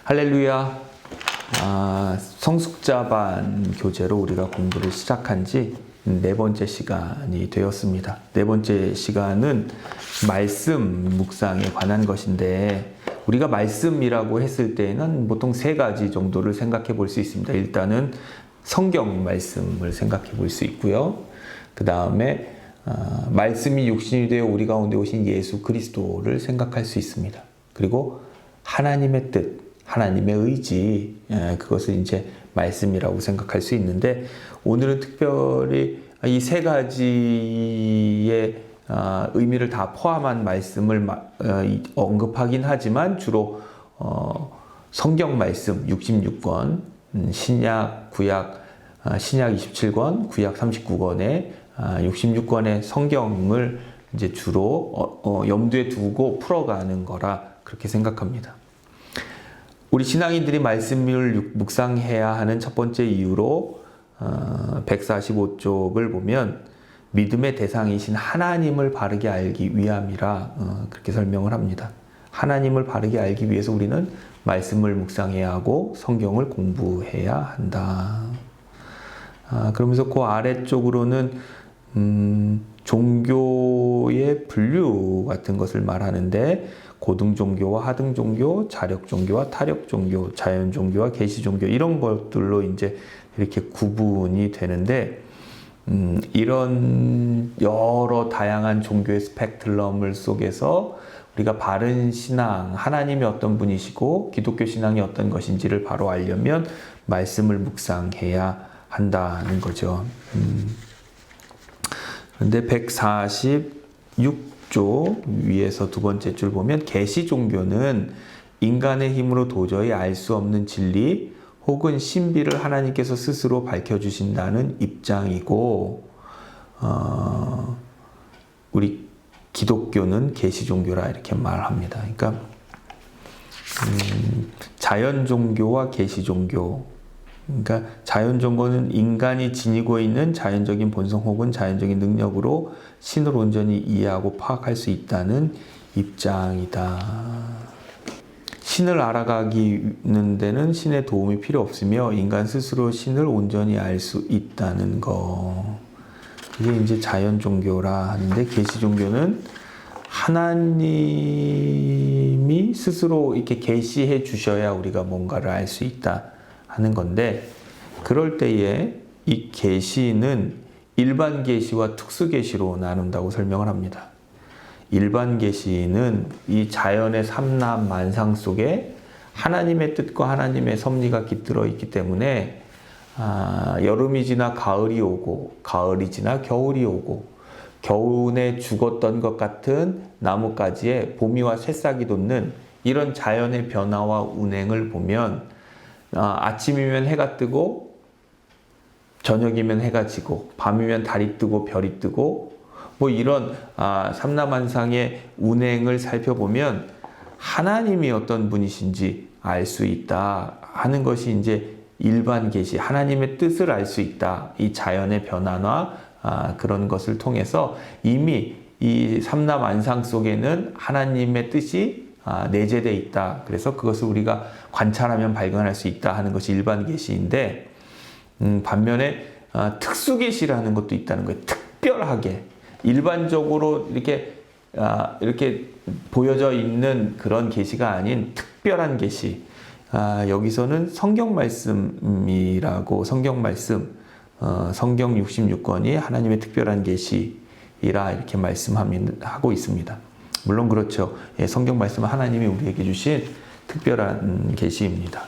할렐루야. 성숙자반 교재로 우리가 공부를 시작한 지 네 번째 시간이 되었습니다. 네 번째 시간은 말씀 묵상에 관한 것인데, 우리가 말씀이라고 했을 때에는 보통 세 가지 정도를 생각해 볼 수 있습니다. 일단은 성경 말씀을 생각해 볼 수 있고요. 그 다음에 말씀이 육신이 되어 우리 가운데 오신 예수 그리스도를 생각할 수 있습니다. 그리고 하나님의 뜻, 하나님의 의지, 그것을 이제 말씀이라고 생각할 수 있는데, 오늘은 특별히 이 세 가지의 의미를 다 포함한 말씀을 언급하긴 하지만, 주로 성경 말씀 66권, 신약, 구약, 신약 27권, 구약 39권에 66권의 성경을 이제 주로 염두에 두고 풀어가는 거라 그렇게 생각합니다. 우리 신앙인들이 말씀을 묵상해야 하는 첫 번째 이유로 145쪽을 보면 믿음의 대상이신 하나님을 바르게 알기 위함이라 그렇게 설명을 합니다. 하나님을 바르게 알기 위해서 우리는 말씀을 묵상해야 하고 성경을 공부해야 한다. 그러면서 그 아래쪽으로는 종교의 분류 같은 것을 말하는데, 고등종교와 하등종교, 자력종교와 타력종교, 자연종교와 계시종교, 이런 것들로 이제 이렇게 구분이 되는데, 이런 여러 다양한 종교의 스펙트럼을 속에서 우리가 바른 신앙, 하나님이 어떤 분이시고 기독교 신앙이 어떤 것인지를 바로 알려면 말씀을 묵상해야 한다는 거죠. 그런데 146쪽 위에서 두 번째 줄 보면, 계시 종교는 인간의 힘으로 도저히 알 수 없는 진리 혹은 신비를 하나님께서 스스로 밝혀주신다는 입장이고, 우리 기독교는 계시 종교라 이렇게 말합니다. 그러니까 자연 종교와 계시 종교, 그러니까 자연 종교는 인간이 지니고 있는 자연적인 본성 혹은 자연적인 능력으로 신을 온전히 이해하고 파악할 수 있다는 입장이다. 신을 알아가기는 데는 신의 도움이 필요 없으며 인간 스스로 신을 온전히 알 수 있다는 거. 이게 이제 자연 종교라 하는데, 계시 종교는 하나님이 스스로 이렇게 계시해 주셔야 우리가 뭔가를 알 수 있다 하는 건데, 그럴 때에 이 계시는 일반 계시와 특수 계시로 나눈다고 설명을 합니다. 일반 계시는 이 자연의 삼라만상 속에 하나님의 뜻과 하나님의 섭리가 깃들어 있기 때문에, 여름이 지나 가을이 오고, 가을이 지나 겨울이 오고, 겨우내 죽었던 것 같은 나뭇가지에 봄이와 새싹이 돋는 이런 자연의 변화와 운행을 보면, 아침이면 해가 뜨고, 저녁이면 해가 지고, 밤이면 달이 뜨고 별이 뜨고, 뭐 이런 삼라만상의 운행을 살펴보면 하나님이 어떤 분이신지 알 수 있다 하는 것이 이제 일반 계시, 하나님의 뜻을 알 수 있다. 이 자연의 변화나 그런 것을 통해서 이미 이 삼라만상 속에는 하나님의 뜻이 내재되어 있다. 그래서 그것을 우리가 관찰하면 발견할 수 있다 하는 것이 일반 계시인데, 반면에 특수 계시라는 것도 있다는 거예요. 특별하게 일반적으로 이렇게 보여져 있는 그런 계시가 아닌 특별한 계시. 여기서는 성경 말씀이라고, 성경 말씀, 성경 66권이 하나님의 특별한 계시이라 이렇게 말씀하고 있습니다. 물론 그렇죠. 예, 성경 말씀은 하나님이 우리에게 주신 특별한 계시입니다.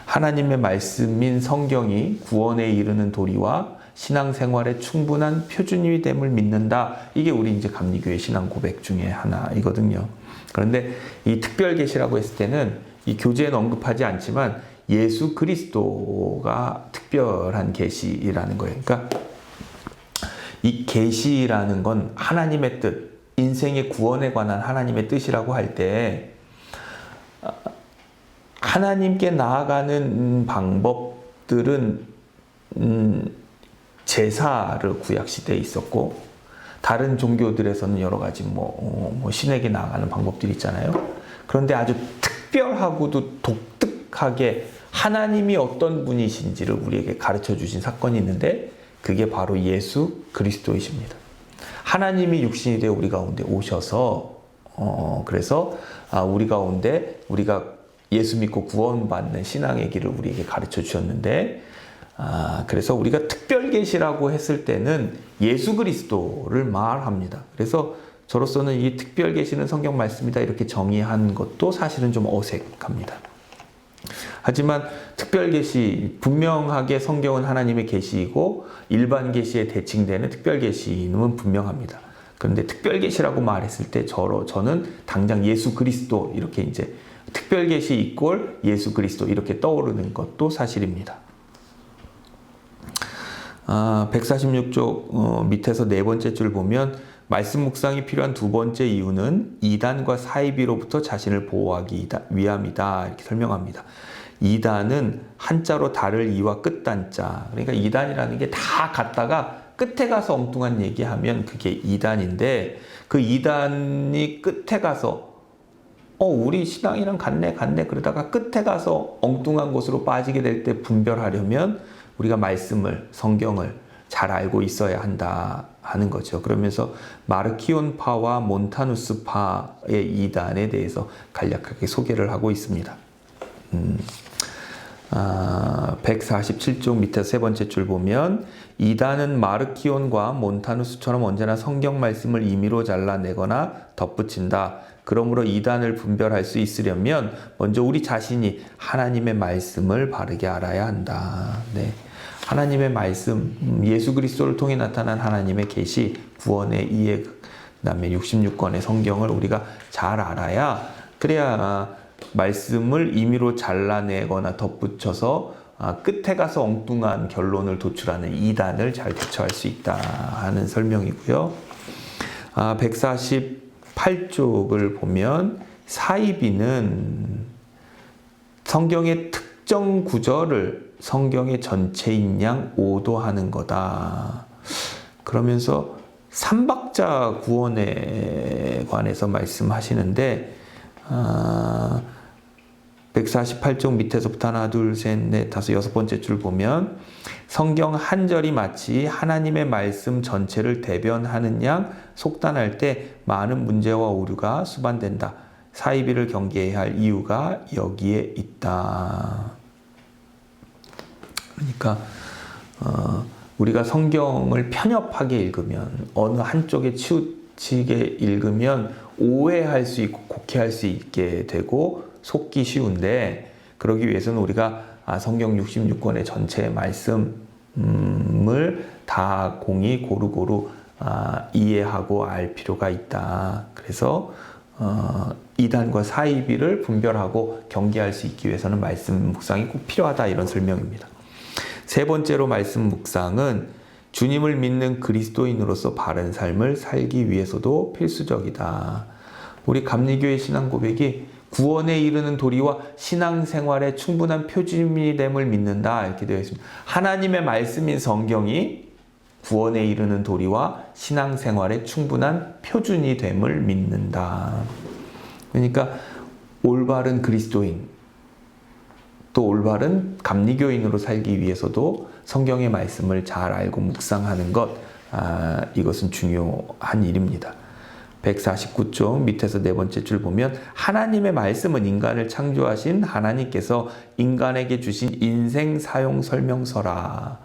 하나님의 말씀인 성경이 구원에 이르는 도리와 신앙생활의 충분한 표준이 됨을 믿는다. 이게 우리 이제 감리교회 신앙 고백 중에 하나이거든요. 그런데 이 특별 계시라고 했을 때는 이 교재에는 언급하지 않지만 예수 그리스도가 특별한 계시라는 거예요. 그러니까 이 계시라는 건 하나님의 뜻, 인생의 구원에 관한 하나님의 뜻이라고 할 때, 하나님께 나아가는 방법들은 제사를 구약시대에 있었고, 다른 종교들에서는 여러 가지 신에게 나아가는 방법들이 있잖아요. 그런데 아주 특별하고도 독특하게 하나님이 어떤 분이신지를 우리에게 가르쳐 주신 사건이 있는데 그게 바로 예수 그리스도이십니다. 하나님이 육신이 되어 우리 가운데 오셔서 그래서 우리 가운데 우리가 예수 믿고 구원받는 신앙의 길을 우리에게 가르쳐 주셨는데 그래서 우리가 특별 계시라고 했을 때는 예수 그리스도를 말합니다. 그래서 저로서는 이 특별 계시는 성경 말씀이다 이렇게 정의한 것도 사실은 좀 어색합니다. 하지만 특별 계시, 분명하게 성경은 하나님의 계시이고 일반 계시에 대칭되는 특별 계시는 분명합니다. 그런데 특별 계시라고 말했을 때 저는 당장 예수 그리스도 이렇게 이제 특별 계시 이꼴 예수 그리스도 이렇게 떠오르는 것도 사실입니다. 146쪽 밑에서 네 번째 줄 보면 말씀 묵상이 필요한 두 번째 이유는 이단과 사이비로부터 자신을 보호하기 위함이다 이렇게 설명합니다. 이단은 한자로 달을 이와 끝단자, 그러니까 이단이라는 게 다 갔다가 끝에 가서 엉뚱한 얘기하면 그게 이단인데 그 이단이 끝에 가서 우리 신앙이랑 같네 그러다가 끝에 가서 엉뚱한 곳으로 빠지게 될 때 분별하려면 우리가 말씀을, 성경을 잘 알고 있어야 한다 하는 거죠. 그러면서 마르키온파와 몬타누스파의 이단에 대해서 간략하게 소개를 하고 있습니다. 147쪽 밑에 세 번째 줄 보면 이단은 마르키온과 몬타누스처럼 언제나 성경 말씀을 임의로 잘라내거나 덧붙인다. 그러므로 이단을 분별할 수 있으려면 먼저 우리 자신이 하나님의 말씀을 바르게 알아야 한다. 네. 하나님의 말씀, 예수 그리스도를 통해 나타난 하나님의 계시, 구원의 이해, 그다음에 66권의 성경을 우리가 잘 알아야 그래야 말씀을 임의로 잘라내거나 덧붙여서 끝에 가서 엉뚱한 결론을 도출하는 이단을 잘 대처할 수 있다 하는 설명이고요. 148쪽을 보면 사이비는 성경의 특정 구절을 성경의 전체인 양 오도하는 거다. 그러면서 삼박자 구원에 관해서 말씀하시는데 148쪽 밑에서부터 하나, 둘, 셋, 넷, 다섯, 여섯 번째 줄 보면 성경 한 절이 마치 하나님의 말씀 전체를 대변하는 양 속단할 때 많은 문제와 오류가 수반된다. 사이비를 경계해야 할 이유가 여기에 있다. 그러니까 우리가 성경을 편협하게 읽으면 어느 한쪽에 치우치게 읽으면 오해할 수 있고 곡해할 수 있게 되고 속기 쉬운데 그러기 위해서는 우리가 성경 66권의 전체 말씀을 다 공히 고루고루 이해하고 알 필요가 있다. 그래서 이단과 사이비를 분별하고 경계할 수 있기 위해서는 말씀 묵상이 꼭 필요하다 이런 설명입니다. 세 번째로 말씀 묵상은 주님을 믿는 그리스도인으로서 바른 삶을 살기 위해서도 필수적이다. 우리 감리교의 신앙 고백이 구원에 이르는 도리와 신앙생활의 충분한 표준이 됨을 믿는다 이렇게 되어 있습니다. 하나님의 말씀인 성경이 구원에 이르는 도리와 신앙생활의 충분한 표준이 됨을 믿는다. 그러니까 올바른 그리스도인 또 올바른 감리교인으로 살기 위해서도 성경의 말씀을 잘 알고 묵상하는 것 이것은 중요한 일입니다. 149쪽 밑에서 네 번째 줄 보면 하나님의 말씀은 인간을 창조하신 하나님께서 인간에게 주신 인생 사용 설명서라.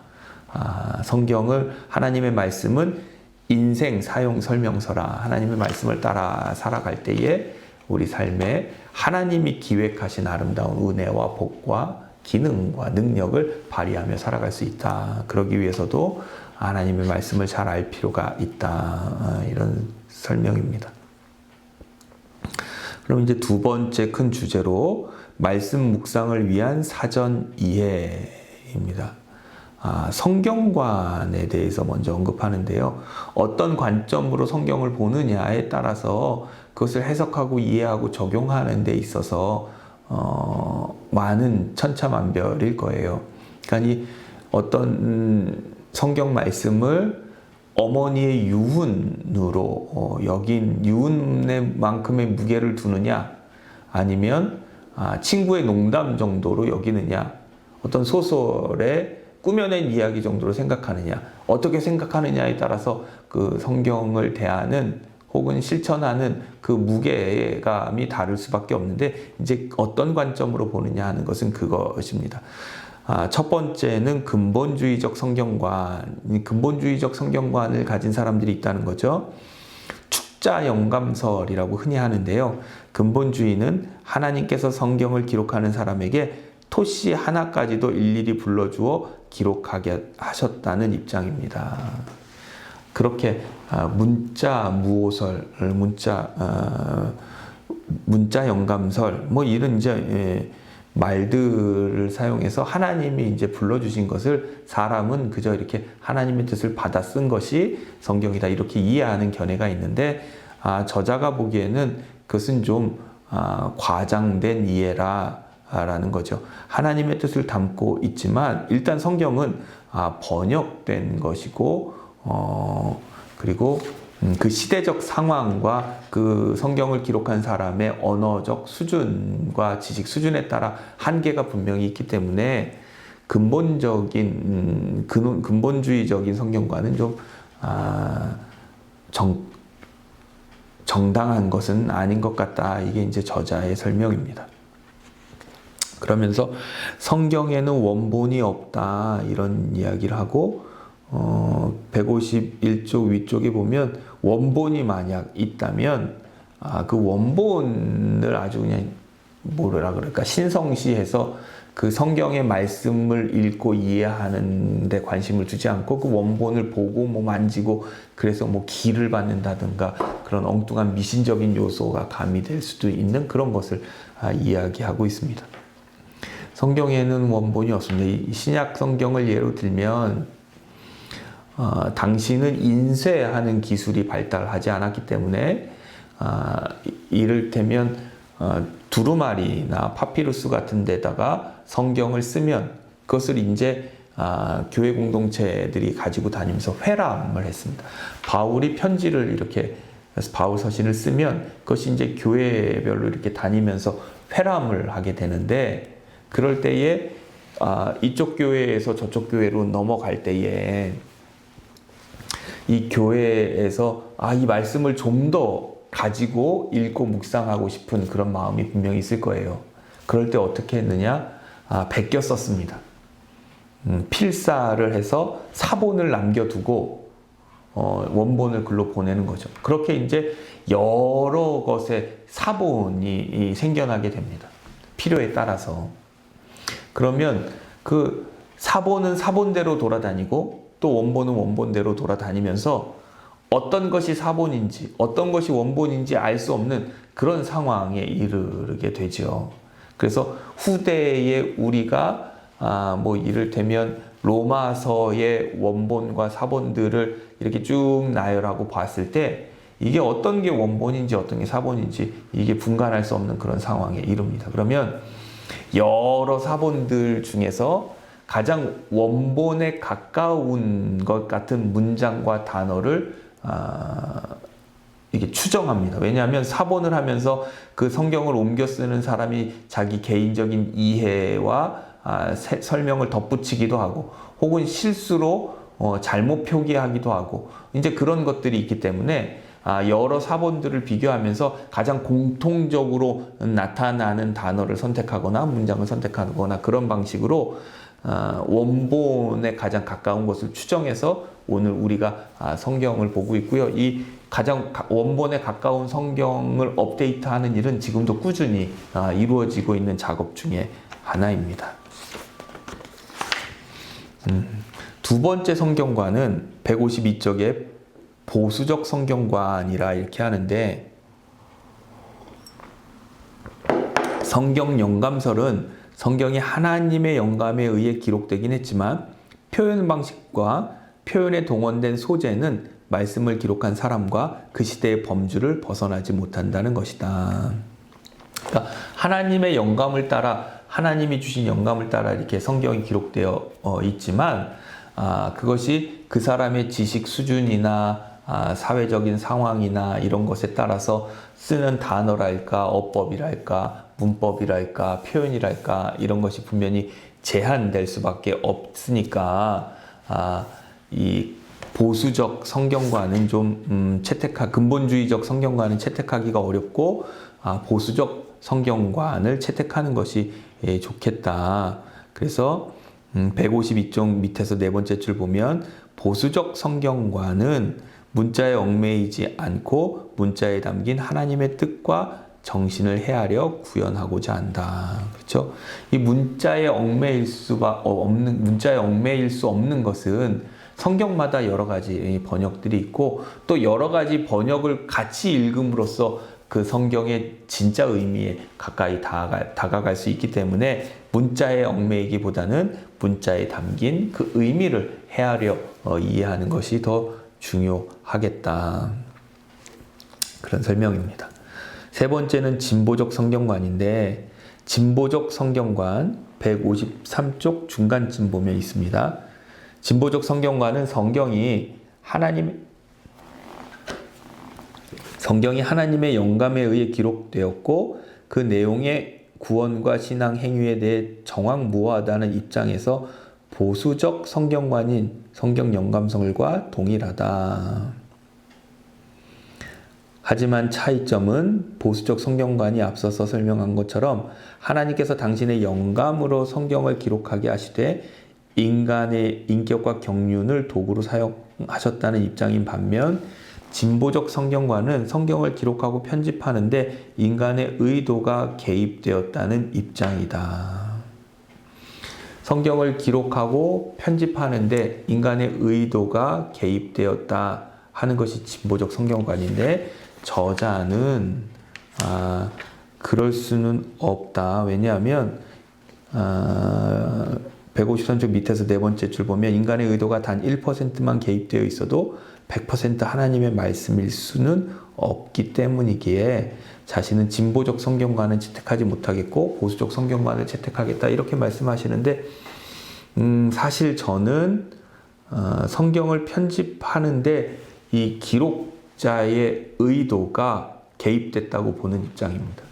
성경을 하나님의 말씀은 인생 사용 설명서라. 하나님의 말씀을 따라 살아갈 때에 우리 삶에 하나님이 기획하신 아름다운 은혜와 복과 기능과 능력을 발휘하며 살아갈 수 있다. 그러기 위해서도 하나님의 말씀을 잘 알 필요가 있다. 이런 설명입니다. 그럼 이제 두 번째 큰 주제로 말씀 묵상을 위한 사전 이해입니다. 성경관에 대해서 먼저 언급하는데요. 어떤 관점으로 성경을 보느냐에 따라서 그것을 해석하고 이해하고 적용하는 데 있어서 많은 천차만별일 거예요. 그러니까 이 어떤 성경 말씀을 어머니의 유훈으로 여긴 유훈만큼의 무게를 두느냐 아니면 친구의 농담 정도로 여기느냐, 어떤 소설의 꾸며낸 이야기 정도로 생각하느냐, 어떻게 생각하느냐에 따라서 그 성경을 대하는 혹은 실천하는 그 무게감이 다를 수밖에 없는데, 이제 어떤 관점으로 보느냐 하는 것은 그것입니다. 첫 번째는 근본주의적 성경관, 근본주의적 성경관을 가진 사람들이 있다는 거죠. 축자 영감설이라고 흔히 하는데요. 근본주의는 하나님께서 성경을 기록하는 사람에게 토시 하나까지도 일일이 불러주어 기록하게 하셨다는 입장입니다. 그렇게 문자 무오설, 문자 영감설, 뭐 이런 이제 말들을 사용해서 하나님이 이제 불러주신 것을 사람은 그저 이렇게 하나님의 뜻을 받아 쓴 것이 성경이다, 이렇게 이해하는 견해가 있는데, 저자가 보기에는 그것은 좀 과장된 이해라는 거죠. 하나님의 뜻을 담고 있지만 일단 성경은 번역된 것이고, 그리고 그 시대적 상황과 그 성경을 기록한 사람의 언어적 수준과 지식 수준에 따라 한계가 분명히 있기 때문에 근본주의적인 성경과는 좀 정당한 것은 아닌 것 같다. 이게 이제 저자의 설명입니다. 그러면서 성경에는 원본이 없다, 이런 이야기를 하고, 151쪽 위쪽에 보면 원본이 만약 있다면 그 원본을 아주 그냥 뭐라 그럴까, 신성시해서 그 성경의 말씀을 읽고 이해하는 데 관심을 두지 않고 그 원본을 보고 뭐 만지고 그래서 뭐 기를 받는다든가 그런 엉뚱한 미신적인 요소가 가미될 수도 있는 그런 것을 이야기하고 있습니다. 성경에는 원본이 없습니다. 이 신약 성경을 예로 들면 당시는 인쇄하는 기술이 발달하지 않았기 때문에 이를테면 두루마리나 파피루스 같은 데다가 성경을 쓰면 그것을 이제 교회 공동체들이 가지고 다니면서 회람을 했습니다. 바울이 편지를 이렇게 바울 서신을 쓰면 그것이 이제 교회별로 이렇게 다니면서 회람을 하게 되는데, 그럴 때에 이쪽 교회에서 저쪽 교회로 넘어갈 때에 이 교회에서 이 말씀을 좀 더 가지고 읽고 묵상하고 싶은 그런 마음이 분명히 있을 거예요. 그럴 때 어떻게 했느냐? 베껴 썼습니다. 필사를 해서 사본을 남겨두고 원본을 글로 보내는 거죠. 그렇게 이제 여러 것의 사본이 생겨나게 됩니다. 필요에 따라서. 그러면 그 사본은 사본대로 돌아다니고 또 원본은 원본대로 돌아다니면서 어떤 것이 사본인지 어떤 것이 원본인지 알 수 없는 그런 상황에 이르게 되죠. 그래서 후대에 우리가 뭐 이를테면 로마서의 원본과 사본들을 이렇게 쭉 나열하고 봤을 때 이게 어떤 게 원본인지 어떤 게 사본인지 이게 분간할 수 없는 그런 상황에 이릅니다. 그러면 여러 사본들 중에서 가장 원본에 가까운 것 같은 문장과 단어를 이게 추정합니다. 왜냐하면 사본을 하면서 그 성경을 옮겨 쓰는 사람이 자기 개인적인 이해와 설명을 덧붙이기도 하고 혹은 실수로 잘못 표기하기도 하고 이제 그런 것들이 있기 때문에 여러 사본들을 비교하면서 가장 공통적으로 나타나는 단어를 선택하거나 문장을 선택하거나 그런 방식으로 원본에 가장 가까운 것을 추정해서 오늘 우리가 성경을 보고 있고요. 이 가장 원본에 가까운 성경을 업데이트하는 일은 지금도 꾸준히 이루어지고 있는 작업 중에 하나입니다. 두 번째 성경관은 152쪽에 보수적 성경관이라 이렇게 하는데, 성경 영감설은 성경이 하나님의 영감에 의해 기록되긴 했지만 표현 방식과 표현에 동원된 소재는 말씀을 기록한 사람과 그 시대의 범주를 벗어나지 못한다는 것이다. 그러니까 하나님의 영감을 따라, 하나님이 주신 영감을 따라 이렇게 성경이 기록되어 있지만 그것이 그 사람의 지식 수준이나 사회적인 상황이나 이런 것에 따라서 쓰는 단어랄까 어법이랄까 문법이랄까 표현이랄까 이런 것이 분명히 제한될 수밖에 없으니까 이 보수적 성경과는 좀 근본주의적 성경과는 채택하기가 어렵고 보수적 성경관을 채택하는 것이 좋겠다. 그래서 152쪽 밑에서 네 번째 줄 보면 보수적 성경관은 문자에 얽매이지 않고 문자에 담긴 하나님의 뜻과 정신을 헤아려 구현하고자 한다. 그렇죠? 이 문자에 얽매일 수 없는 것은 성경마다 여러 가지 번역들이 있고 또 여러 가지 번역을 같이 읽음으로써 그 성경의 진짜 의미에 가까이 다가갈 수 있기 때문에 문자에 얽매이기보다는 문자에 담긴 그 의미를 헤아려 이해하는 것이 더 중요하겠다. 그런 설명입니다. 세 번째는 진보적 성경관인데 진보적 성경관 153쪽 중간쯤 보면 있습니다. 진보적 성경관은 성경이 하나님의 영감에 의해 기록되었고 그 내용의 구원과 신앙 행위에 대해 정황무어하다는 입장에서 보수적 성경관인 성경 영감설과 동일하다. 하지만 차이점은 보수적 성경관이 앞서서 설명한 것처럼 하나님께서 당신의 영감으로 성경을 기록하게 하시되 인간의 인격과 경륜을 도구로 사용하셨다는 입장인 반면 진보적 성경관은 성경을 기록하고 편집하는데 인간의 의도가 개입되었다는 입장이다. 성경을 기록하고 편집하는데 인간의 의도가 개입되었다 하는 것이 진보적 성경관인데 저자는 그럴 수는 없다. 왜냐하면 153쪽 밑에서 네 번째 줄 보면 인간의 의도가 단 1%만 개입되어 있어도 100% 하나님의 말씀일 수는 없기 때문이기에 자신은 진보적 성경관은 채택하지 못하겠고 보수적 성경관을 채택하겠다 이렇게 말씀하시는데 사실 저는 성경을 편집하는데 이 기록자의 의도가 개입됐다고 보는 입장입니다.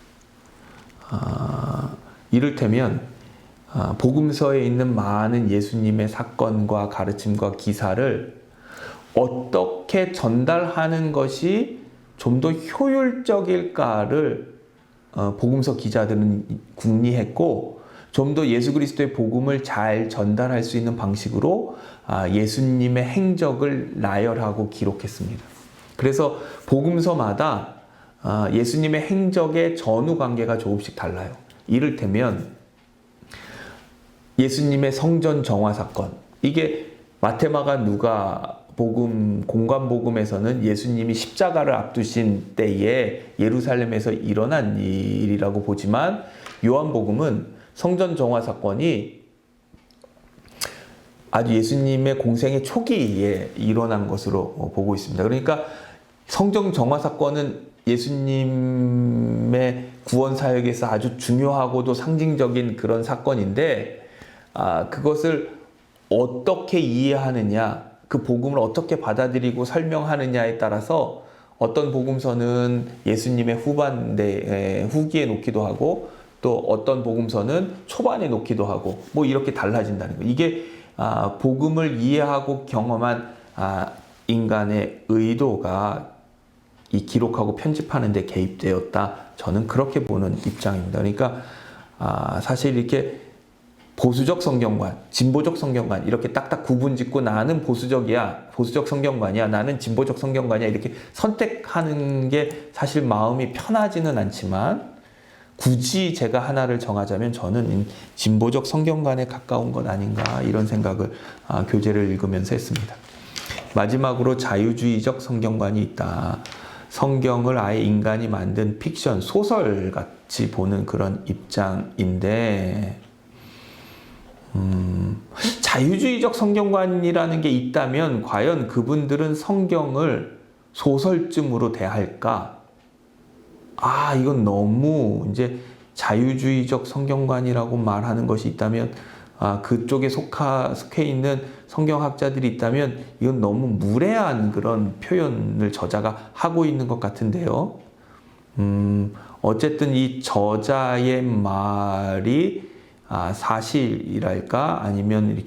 이를테면 복음서에 있는 많은 예수님의 사건과 가르침과 기사를 어떻게 전달하는 것이 좀 더 효율적일까를 복음서 기자들은 궁리했고 좀 더 예수 그리스도의 복음을 잘 전달할 수 있는 방식으로 예수님의 행적을 나열하고 기록했습니다. 그래서 복음서마다 예수님의 행적의 전후 관계가 조금씩 달라요. 이를테면 예수님의 성전 정화 사건, 이게 마태마가 누가 공관복음에서는 예수님이 십자가를 앞두신 때에 예루살렘에서 일어난 일이라고 보지만 요한복음은 성전 정화 사건이 아주 예수님의 공생의 초기에 일어난 것으로 보고 있습니다. 그러니까 성전 정화 사건은 예수님의 구원 사역에서 아주 중요하고도 상징적인 그런 사건인데 그것을 어떻게 이해하느냐, 그 복음을 어떻게 받아들이고 설명하느냐에 따라서 어떤 복음서는 예수님의 후기에 놓기도 하고 또 어떤 복음서는 초반에 놓기도 하고 뭐 이렇게 달라진다는 거예요. 이게 복음을 이해하고 경험한 인간의 의도가 이 기록하고 편집하는 데 개입되었다. 저는 그렇게 보는 입장입니다. 그러니까 사실 이렇게 보수적 성경관, 진보적 성경관 이렇게 딱딱 구분짓고 나는 보수적이야, 보수적 성경관이야, 나는 진보적 성경관이야 이렇게 선택하는 게 사실 마음이 편하지는 않지만 굳이 제가 하나를 정하자면 저는 진보적 성경관에 가까운 것 아닌가 이런 생각을 교재를 읽으면서 했습니다. 마지막으로 자유주의적 성경관이 있다. 성경을 아예 인간이 만든 픽션, 소설같이 보는 그런 입장인데 자유주의적 성경관이라는 게 있다면 과연 그분들은 성경을 소설쯤으로 대할까? 이건 너무 이제 자유주의적 성경관이라고 말하는 것이 있다면 그쪽에 속해 있는 성경학자들이 있다면 이건 너무 무례한 그런 표현을 저자가 하고 있는 것 같은데요. 어쨌든 이 저자의 말이 사실이랄까 아니면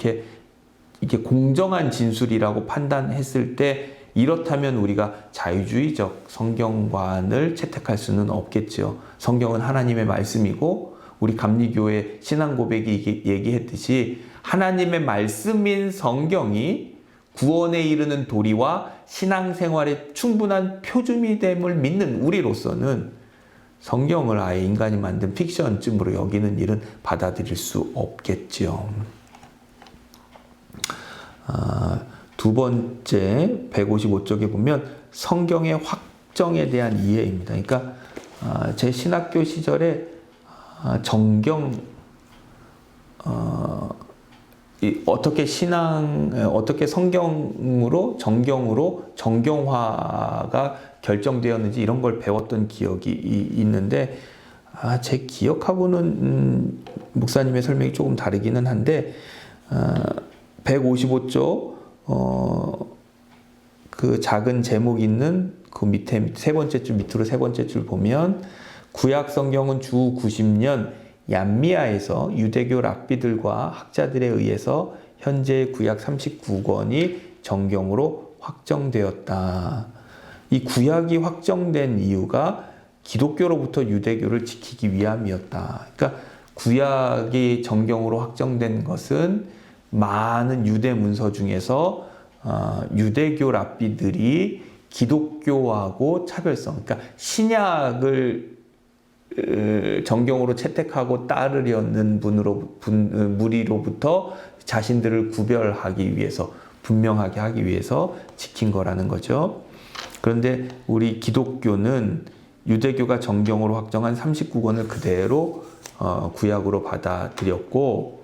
이게 공정한 진술이라고 판단했을 때 이렇다면 우리가 자유주의적 성경관을 채택할 수는 없겠죠. 성경은 하나님의 말씀이고 우리 감리교회 신앙고백이 얘기했듯이 하나님의 말씀인 성경이 구원에 이르는 도리와 신앙생활의 충분한 표준이 됨을 믿는 우리로서는 성경을 아예 인간이 만든 픽션쯤으로 여기는 일은 받아들일 수 없겠죠. 두 번째 155쪽에 보면 성경의 확정에 대한 이해입니다. 그러니까 제 신학교 시절에 어떻게 성경으로 정경화가 결정되었는지 이런 걸 배웠던 기억이 있는데 제 기억하고는 목사님의 설명이 조금 다르기는 한데 155쪽 그 작은 제목 있는 그 밑에 세 번째 줄 밑으로 세 번째 줄 보면 구약 성경은 주 90년 얀미아에서 유대교 랍비들과 학자들에 의해서 현재 구약 39권이 정경으로 확정되었다. 이 구약이 확정된 이유가 기독교로부터 유대교를 지키기 위함이었다. 그러니까 구약이 정경으로 확정된 것은 많은 유대 문서 중에서 유대교 랍비들이 기독교하고 차별성, 그러니까 신약을 정경으로 채택하고 따르려는 무리로부터 자신들을 구별하기 위해서, 분명하게 하기 위해서 지킨 거라는 거죠. 그런데 우리 기독교는 유대교가 정경으로 확정한 39권을 그대로 구약으로 받아들였고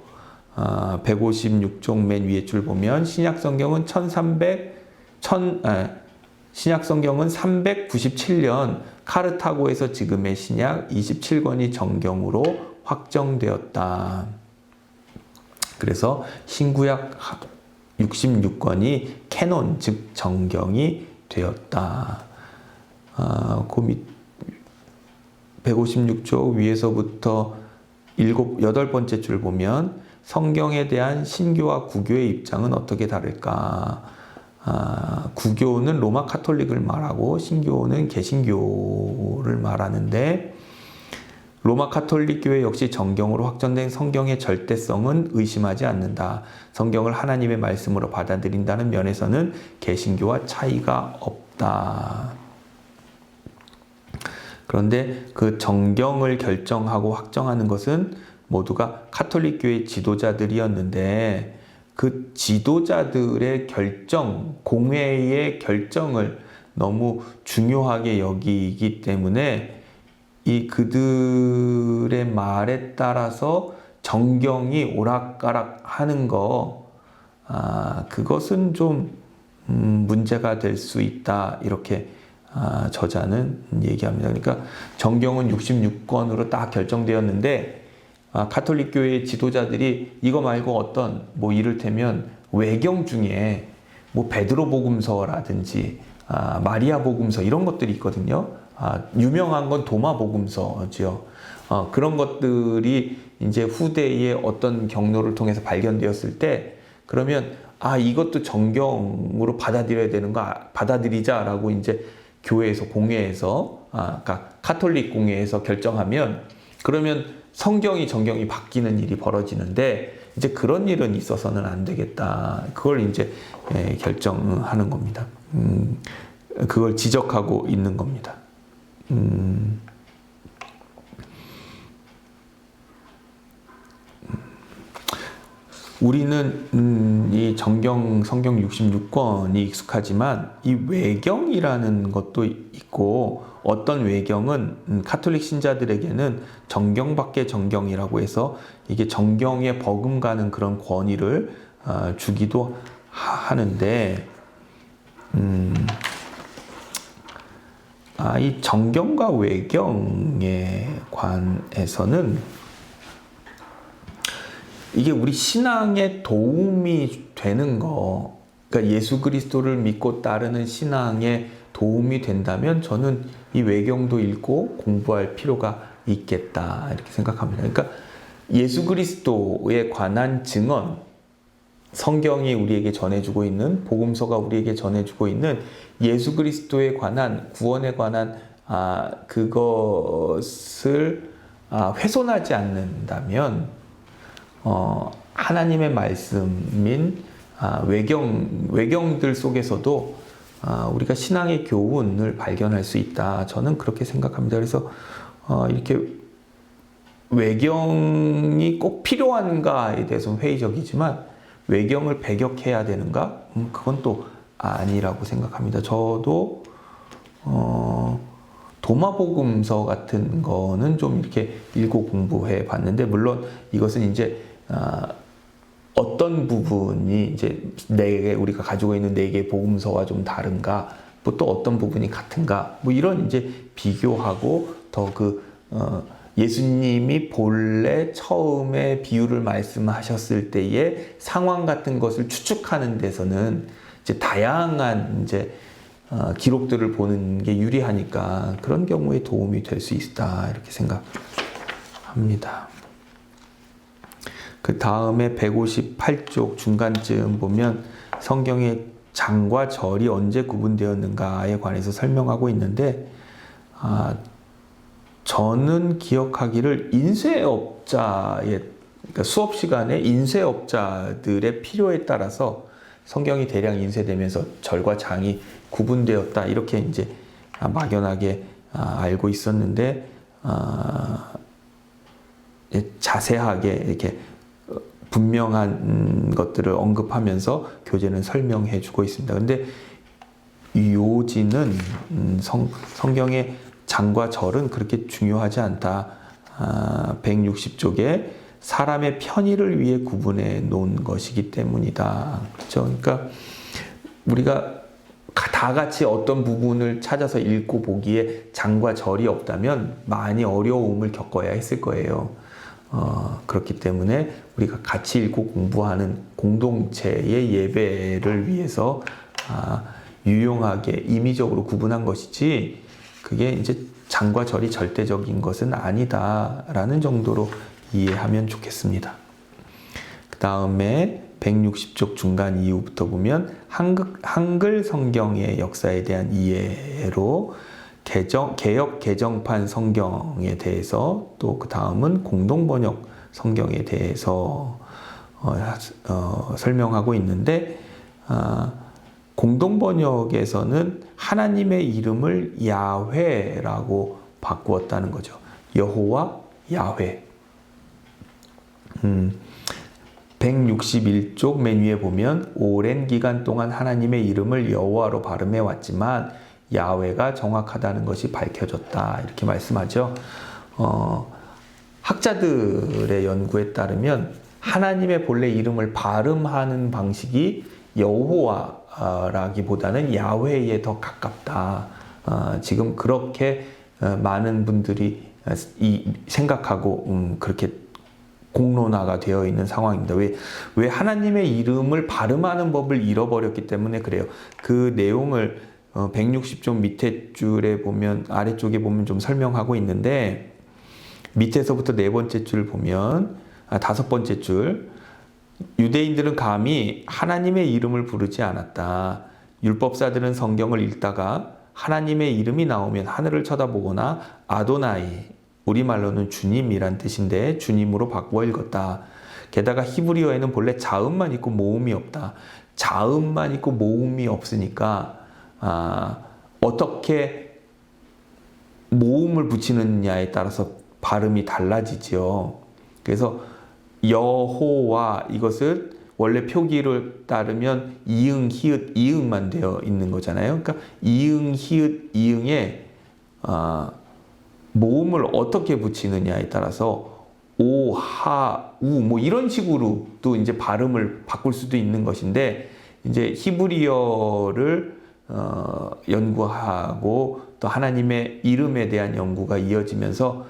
156쪽 맨 위에 줄 보면 신약 성경은 397년 카르타고에서 지금의 신약 27권이 정경으로 확정되었다. 그래서 신구약 66권이 캐논, 즉 정경이 되었다. 156쪽 위에서부터 8번째 줄 보면 성경에 대한 신교와 구교의 입장은 어떻게 다를까? 구교는 로마 카톨릭을 말하고 신교는 개신교를 말하는데 로마 카톨릭 교회 역시 정경으로 확정된 성경의 절대성은 의심하지 않는다. 성경을 하나님의 말씀으로 받아들인다는 면에서는 개신교와 차이가 없다. 그런데 그 정경을 결정하고 확정하는 것은 모두가 카톨릭 교회 지도자들이었는데 그 지도자들의 결정, 공회의 결정을 너무 중요하게 여기기 때문에 이 그들의 말에 따라서 정경이 오락가락 하는 거, 그것은 좀 문제가 될 수 있다. 이렇게 저자는 얘기합니다. 그러니까 정경은 66권으로 딱 결정되었는데 카톨릭 교회의 지도자들이 이거 말고 어떤 이를테면 외경 중에 베드로 복음서라든지 마리아 복음서 이런 것들이 있거든요. 유명한 건 도마 복음서죠. 그런 것들이 이제 후대의 어떤 경로를 통해서 발견되었을 때 그러면 이것도 정경으로 받아들이자라고 이제 교회에서 공회에서 그러니까 카톨릭 공회에서 결정하면 그러면 성경이 정경이 바뀌는 일이 벌어지는데 이제 그런 일은 있어서는 안 되겠다. 그걸 이제 결정하는 겁니다. 그걸 지적하고 있는 겁니다. 우리는 이 성경 66권이 익숙하지만 이 외경이라는 것도 있고 어떤 외경은 카톨릭 신자들에게는 정경 밖의 정경이라고 해서 이게 정경에 버금가는 그런 권위를 주기도 하는데 이 정경과 외경에 관해서는 이게 우리 신앙에 도움이 되는 거, 그러니까 예수 그리스도를 믿고 따르는 신앙에 도움이 된다면 저는 이 외경도 읽고 공부할 필요가 있겠다 이렇게 생각합니다. 그러니까 예수 그리스도에 관한 증언, 성경이 우리에게 전해주고 있는, 복음서가 우리에게 전해주고 있는 예수 그리스도에 관한, 구원에 관한 그것을 훼손하지 않는다면 하나님의 말씀인 외경들 속에서도 우리가 신앙의 교훈을 발견할 수 있다. 저는 그렇게 생각합니다. 그래서 이렇게 외경이 꼭 필요한가에 대해서는 회의적이지만 외경을 배격해야 되는가? 그건 또 아니라고 생각합니다. 저도 도마복음서 같은 거는 좀 이렇게 읽고 공부해 봤는데, 물론 이것은 이제 어떤 부분이 이제 우리가 가지고 있는 네 개의 복음서와 좀 다른가, 뭐 또 어떤 부분이 같은가, 뭐 이런 이제 비교하고 더 예수님이 본래 처음에 비유를 말씀하셨을 때의 상황 같은 것을 추측하는 데서는 이제 다양한 이제 기록들을 보는 게 유리하니까 그런 경우에 도움이 될 수 있다 이렇게 생각합니다. 그 다음에 158쪽 중간쯤 보면 성경의 장과 절이 언제 구분되었는가에 관해서 설명하고 있는데, 저는 기억하기를 그러니까 수업 시간에 인쇄업자들의 필요에 따라서 성경이 대량 인쇄되면서 절과 장이 구분되었다 이렇게 이제 막연하게 알고 있었는데, 자세하게 이렇게 분명한 것들을 언급하면서 교재는 설명해 주고 있습니다. 근데 요지는 성경의 장과 절은 그렇게 중요하지 않다. 160쪽에 사람의 편의를 위해 구분해 놓은 것이기 때문이다. 그렇죠? 그러니까 우리가 다 같이 어떤 부분을 찾아서 읽고 보기에 장과 절이 없다면 많이 어려움을 겪어야 했을 거예요. 그렇기 때문에 우리가 같이 읽고 공부하는 공동체의 예배를 위해서 유용하게 임의적으로 구분한 것이지, 그게 이제 장과 절이 절대적인 것은 아니다라는 정도로 이해하면 좋겠습니다. 그 다음에 160쪽 중간 이후부터 보면 한글 성경의 역사에 대한 이해로 개역 개정판 성경에 대해서, 또 그 다음은 공동번역 성경에 대해서 설명하고 있는데, 공동번역에서는 하나님의 이름을 야훼라고 바꾸었다는 거죠. 여호와, 야훼. 161쪽 맨 위에 보면 오랜 기간 동안 하나님의 이름을 여호와로 발음해 왔지만 야훼가 정확하다는 것이 밝혀졌다 이렇게 말씀하죠. 학자들의 연구에 따르면 하나님의 본래 이름을 발음하는 방식이 여호와라기보다는 야훼에 더 가깝다. 지금 그렇게 많은 분들이 생각하고 그렇게 공론화가 되어 있는 상황입니다. 왜 하나님의 이름을 발음하는 법을 잃어버렸기 때문에 그래요. 그 내용을 160쪽 밑에 줄에 보면, 아래쪽에 보면 좀 설명하고 있는데, 밑에서부터 네 번째 줄 보면, 다섯 번째 줄, 유대인들은 감히 하나님의 이름을 부르지 않았다. 율법사들은 성경을 읽다가 하나님의 이름이 나오면 하늘을 쳐다보거나 아도나이, 우리말로는 주님이란 뜻인데 주님으로 바꾸어 읽었다. 게다가 히브리어에는 본래 자음만 있고 모음이 없다. 자음만 있고 모음이 없으니까 어떻게 모음을 붙이느냐에 따라서 발음이 달라지죠. 그래서 여호와, 이것을 원래 표기를 따르면 이응, 히읗, 이응만 되어 있는 거잖아요. 그러니까 이응, 히읗, 이응에 모음을 어떻게 붙이느냐에 따라서 오, 하, 우 뭐 이런 식으로 또 이제 발음을 바꿀 수도 있는 것인데, 이제 히브리어를 연구하고 또 하나님의 이름에 대한 연구가 이어지면서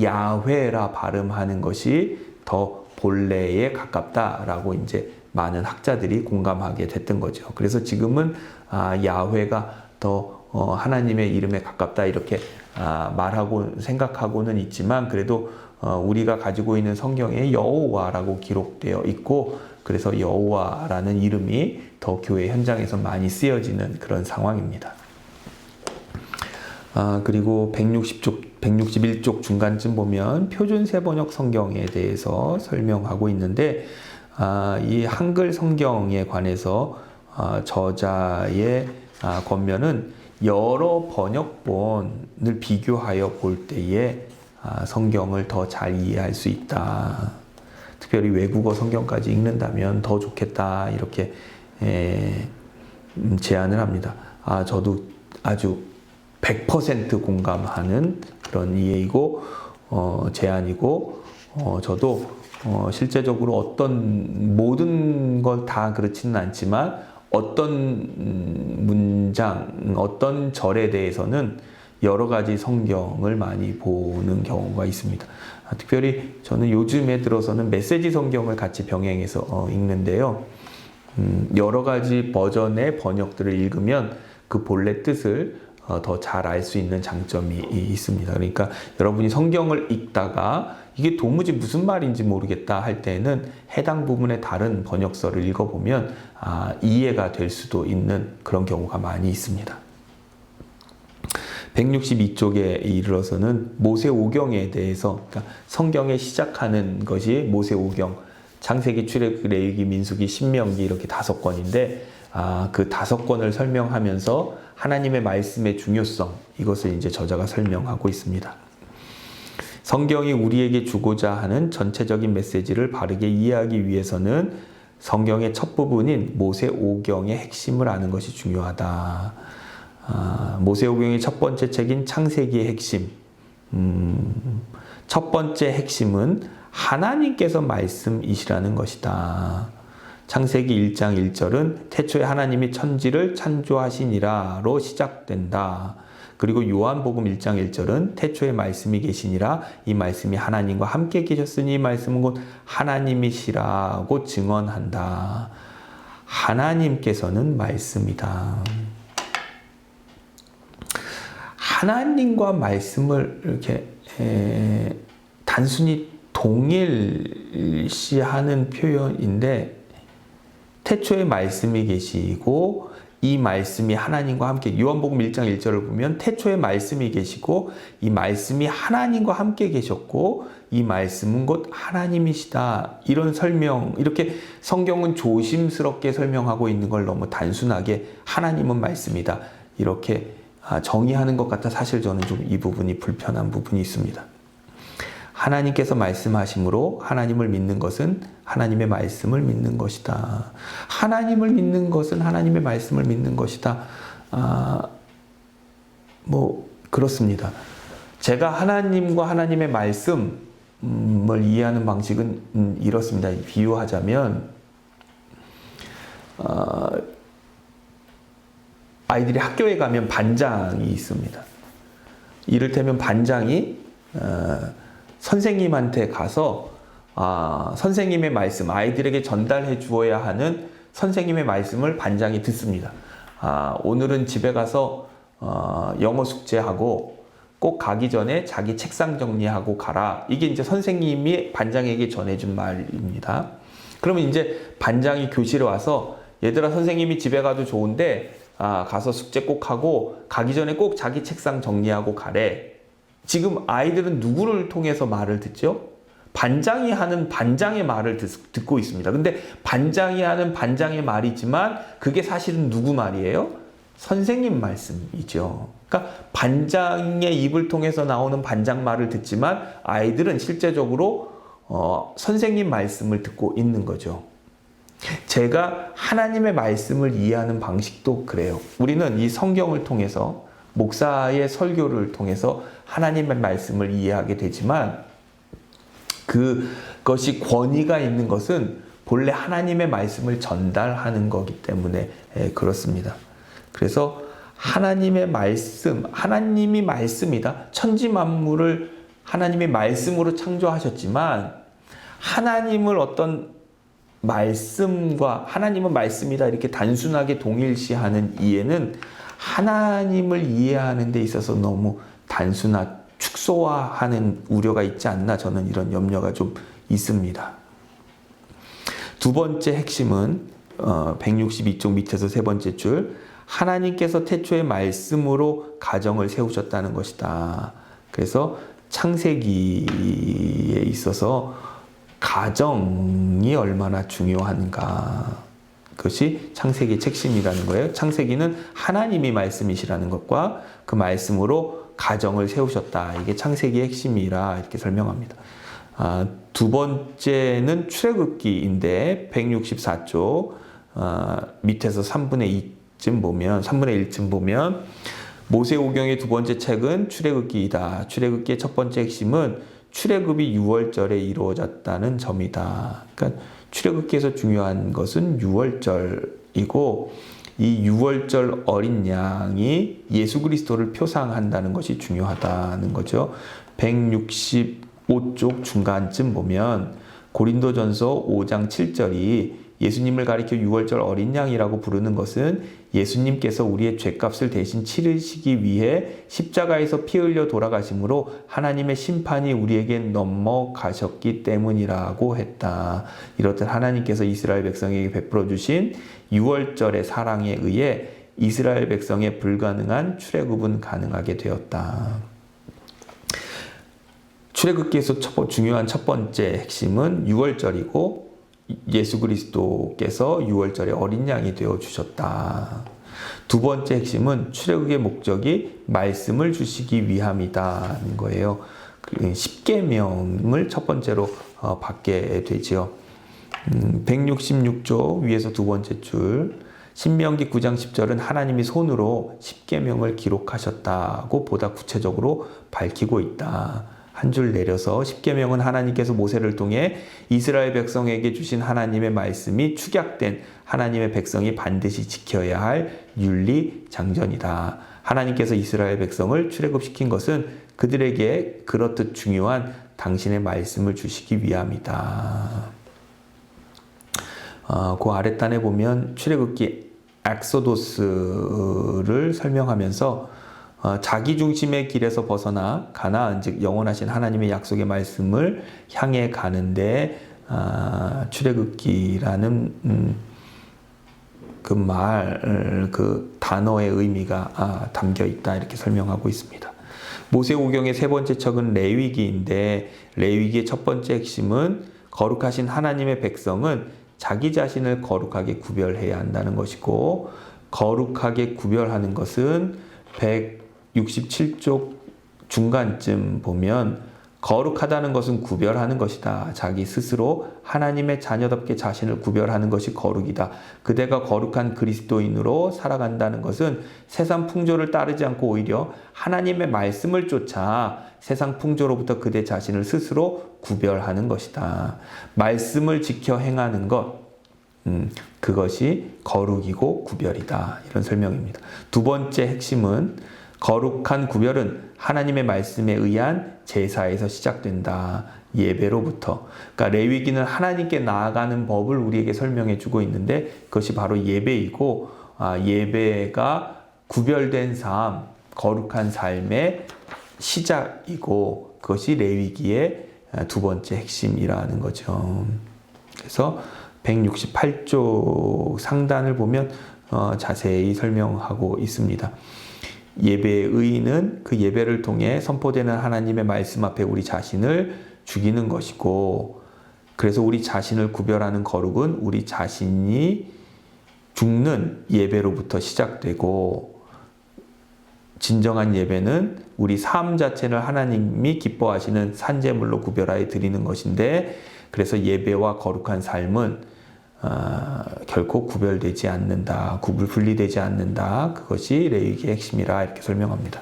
야훼라 발음하는 것이 더 본래에 가깝다라고 이제 많은 학자들이 공감하게 됐던 거죠. 그래서 지금은 야훼가 더 하나님의 이름에 가깝다 이렇게 말하고 생각하고는 있지만 그래도 우리가 가지고 있는 성경에 여호와라고 기록되어 있고 그래서 여호와라는 이름이 더 교회 현장에서 많이 쓰여지는 그런 상황입니다. 그리고 161쪽 중간쯤 보면 표준세번역 성경에 대해서 설명하고 있는데 이 한글 성경에 관해서 저자의 권면은 여러 번역본을 비교하여 볼 때에 성경을 더 잘 이해할 수 있다. 특별히 외국어 성경까지 읽는다면 더 좋겠다 이렇게 제안을 합니다. 저도 아주 100% 공감하는 그런 이해이고 제안이고 저도 실제적으로 어떤 모든 걸 다 그렇지는 않지만 어떤 문장, 어떤 절에 대해서는 여러 가지 성경을 많이 보는 경우가 있습니다. 특별히 저는 요즘에 들어서는 메시지 성경을 같이 병행해서 읽는데요. 여러 가지 버전의 번역들을 읽으면 그 본래 뜻을 더 잘 알 수 있는 장점이 있습니다. 그러니까 여러분이 성경을 읽다가 이게 도무지 무슨 말인지 모르겠다 할 때는 해당 부분의 다른 번역서를 읽어보면 이해가 될 수도 있는 그런 경우가 많이 있습니다. 162쪽에 이르러서는 모세오경에 대해서 그러니까 성경에 시작하는 것이 모세오경, 창세기, 출애굽기, 레위기, 민수기, 신명기 이렇게 5권인데 그 5권을 설명하면서 하나님의 말씀의 중요성 이것을 이제 저자가 설명하고 있습니다. 성경이 우리에게 주고자 하는 전체적인 메시지를 바르게 이해하기 위해서는 성경의 첫 부분인 모세오경의 핵심을 아는 것이 중요하다. 모세오경의 첫 번째 책인 창세기의 핵심. 첫 번째 핵심은 하나님께서 말씀이시라는 것이다. 창세기 1장 1절은 태초에 하나님이 천지를 창조하시니라로 시작된다. 그리고 요한복음 1장 1절은 태초에 말씀이 계시니라 이 말씀이 하나님과 함께 계셨으니 이 말씀은 곧 하나님이시라고 증언한다. 하나님께서는 말씀이다. 하나님과 말씀을 이렇게 단순히 동일시하는 표현인데 태초에 말씀이 계시고 이 말씀이 하나님과 함께 요한복음 1장 1절을 보면 태초에 말씀이 계시고 이 말씀이 하나님과 함께 계셨고 이 말씀은 곧 하나님이시다. 이런 설명, 이렇게 성경은 조심스럽게 설명하고 있는 걸 너무 단순하게 하나님은 말씀이다. 이렇게 정의하는 것 같아 사실 저는 좀 이 부분이 불편한 부분이 있습니다. 하나님께서 말씀하심으로 하나님을 믿는 것은 하나님의 말씀을 믿는 것이다. 하나님을 믿는 것은 하나님의 말씀을 믿는 것이다. 그렇습니다. 제가 하나님과 하나님의 말씀을 이해하는 방식은 이렇습니다. 비유하자면 아이들이 학교에 가면 반장이 있습니다. 이를테면 반장이 선생님한테 가서 선생님의 말씀, 아이들에게 전달해 주어야 하는 선생님의 말씀을 반장이 듣습니다. 오늘은 집에 가서 영어 숙제하고 꼭 가기 전에 자기 책상 정리하고 가라. 이게 이제 선생님이 반장에게 전해준 말입니다. 그러면 이제 반장이 교실에 와서 얘들아 선생님이 집에 가도 좋은데 가서 숙제 꼭 하고 가기 전에 꼭 자기 책상 정리하고 가래. 지금 아이들은 누구를 통해서 말을 듣죠? 반장이 하는 반장의 말을 듣고 있습니다. 근데 반장이 하는 반장의 말이지만 그게 사실은 누구 말이에요? 선생님 말씀이죠. 그러니까 반장의 입을 통해서 나오는 반장 말을 듣지만 아이들은 실제적으로 선생님 말씀을 듣고 있는 거죠. 제가 하나님의 말씀을 이해하는 방식도 그래요. 우리는 이 성경을 통해서 목사의 설교를 통해서 하나님의 말씀을 이해하게 되지만 그것이 권위가 있는 것은 본래 하나님의 말씀을 전달하는 거기 때문에 그렇습니다. 그래서 하나님의 말씀, 하나님이 말씀이다. 천지 만물을 하나님의 말씀으로 창조하셨지만 하나님을 어떤 말씀과 하나님은 말씀이다 이렇게 단순하게 동일시하는 이해는 하나님을 이해하는 데 있어서 너무 단순화, 축소화하는 우려가 있지 않나, 저는 이런 염려가 좀 있습니다. 두 번째 핵심은 162쪽 밑에서 세 번째 줄, 하나님께서 태초의 말씀으로 가정을 세우셨다는 것이다. 그래서 창세기에 있어서 가정이 얼마나 중요한가, 그것이 창세기의 핵심이라는 거예요. 창세기는 하나님이 말씀이시라는 것과 그 말씀으로 가정을 세우셨다. 이게 창세기의 핵심이라 이렇게 설명합니다. 두 번째는 출애굽기인데 164쪽 밑에서 3분의 1쯤 보면 모세오경의 두 번째 책은 출애굽기이다. 출애굽기의 첫 번째 핵심은 출애굽이 6월절에 이루어졌다는 점이다. 그러니까 출애굽기에서 중요한 것은 6월절이고, 이 6월절 어린 양이 예수 그리스도를 표상한다는 것이 중요하다는 거죠. 165쪽 중간쯤 보면 고린도전서 5장 7절이 예수님을 가리켜 6월절 어린 양이라고 부르는 것은 예수님께서 우리의 죄값을 대신 치르시기 위해 십자가에서 피 흘려 돌아가심으로 하나님의 심판이 우리에게 넘어가셨기 때문이라고 했다. 이렇듯 하나님께서 이스라엘 백성에게 베풀어 주신 6월절의 사랑에 의해 이스라엘 백성의 불가능한 출애굽은 가능하게 되었다. 출애굽기에서 중요한 첫 번째 핵심은 6월절이고, 예수 그리스도께서 6월절에 어린 양이 되어 주셨다. 두 번째 핵심은 출애굽의 목적이 말씀을 주시기 위함이다는 거예요. 십계명을 첫 번째로 받게 되지요. 166쪽 위에서 두 번째 줄, 신명기 9장 10절은 하나님이 손으로 십계명을 기록하셨다고 보다 구체적으로 밝히고 있다. 한 줄 내려서 십계명은 하나님께서 모세를 통해 이스라엘 백성에게 주신 하나님의 말씀이 축약된 하나님의 백성이 반드시 지켜야 할 윤리 장전이다. 하나님께서 이스라엘 백성을 출애굽시킨 것은 그들에게 그렇듯 중요한 당신의 말씀을 주시기 위함이다. 그 아랫단에 보면 출애굽기 엑소도스를 설명하면서 자기 중심의 길에서 벗어나 가나안, 즉 영원하신 하나님의 약속의 말씀을 향해 가는데 출애굽기라는 그 단어의 의미가 담겨 있다, 이렇게 설명하고 있습니다. 모세오경의 세 번째 책은 레위기인데, 레위기의 첫 번째 핵심은 거룩하신 하나님의 백성은 자기 자신을 거룩하게 구별해야 한다는 것이고, 거룩하게 구별하는 것은 167쪽 중간쯤 보면 거룩하다는 것은 구별하는 것이다. 자기 스스로 하나님의 자녀답게 자신을 구별하는 것이 거룩이다. 그대가 거룩한 그리스도인으로 살아간다는 것은 세상 풍조를 따르지 않고 오히려 하나님의 말씀을 쫓아 세상 풍조로부터 그대 자신을 스스로 구별하는 것이다. 말씀을 지켜 행하는 것, 그것이 거룩이고 구별이다. 이런 설명입니다. 두 번째 핵심은 거룩한 구별은 하나님의 말씀에 의한 제사에서 시작된다. 예배로부터. 그러니까 레위기는 하나님께 나아가는 법을 우리에게 설명해 주고 있는데, 그것이 바로 예배이고, 예배가 구별된 삶, 거룩한 삶의 시작이고, 그것이 레위기의 두 번째 핵심이라는 거죠. 그래서 168쪽 상단을 보면 자세히 설명하고 있습니다. 예배의 의의는 그 예배를 통해 선포되는 하나님의 말씀 앞에 우리 자신을 죽이는 것이고, 그래서 우리 자신을 구별하는 거룩은 우리 자신이 죽는 예배로부터 시작되고, 진정한 예배는 우리 삶 자체를 하나님이 기뻐하시는 산제물로 구별하여 드리는 것인데, 그래서 예배와 거룩한 삶은 결코 구별되지 않는다. 분리되지 않는다. 그것이 레위기의 핵심이라 이렇게 설명합니다.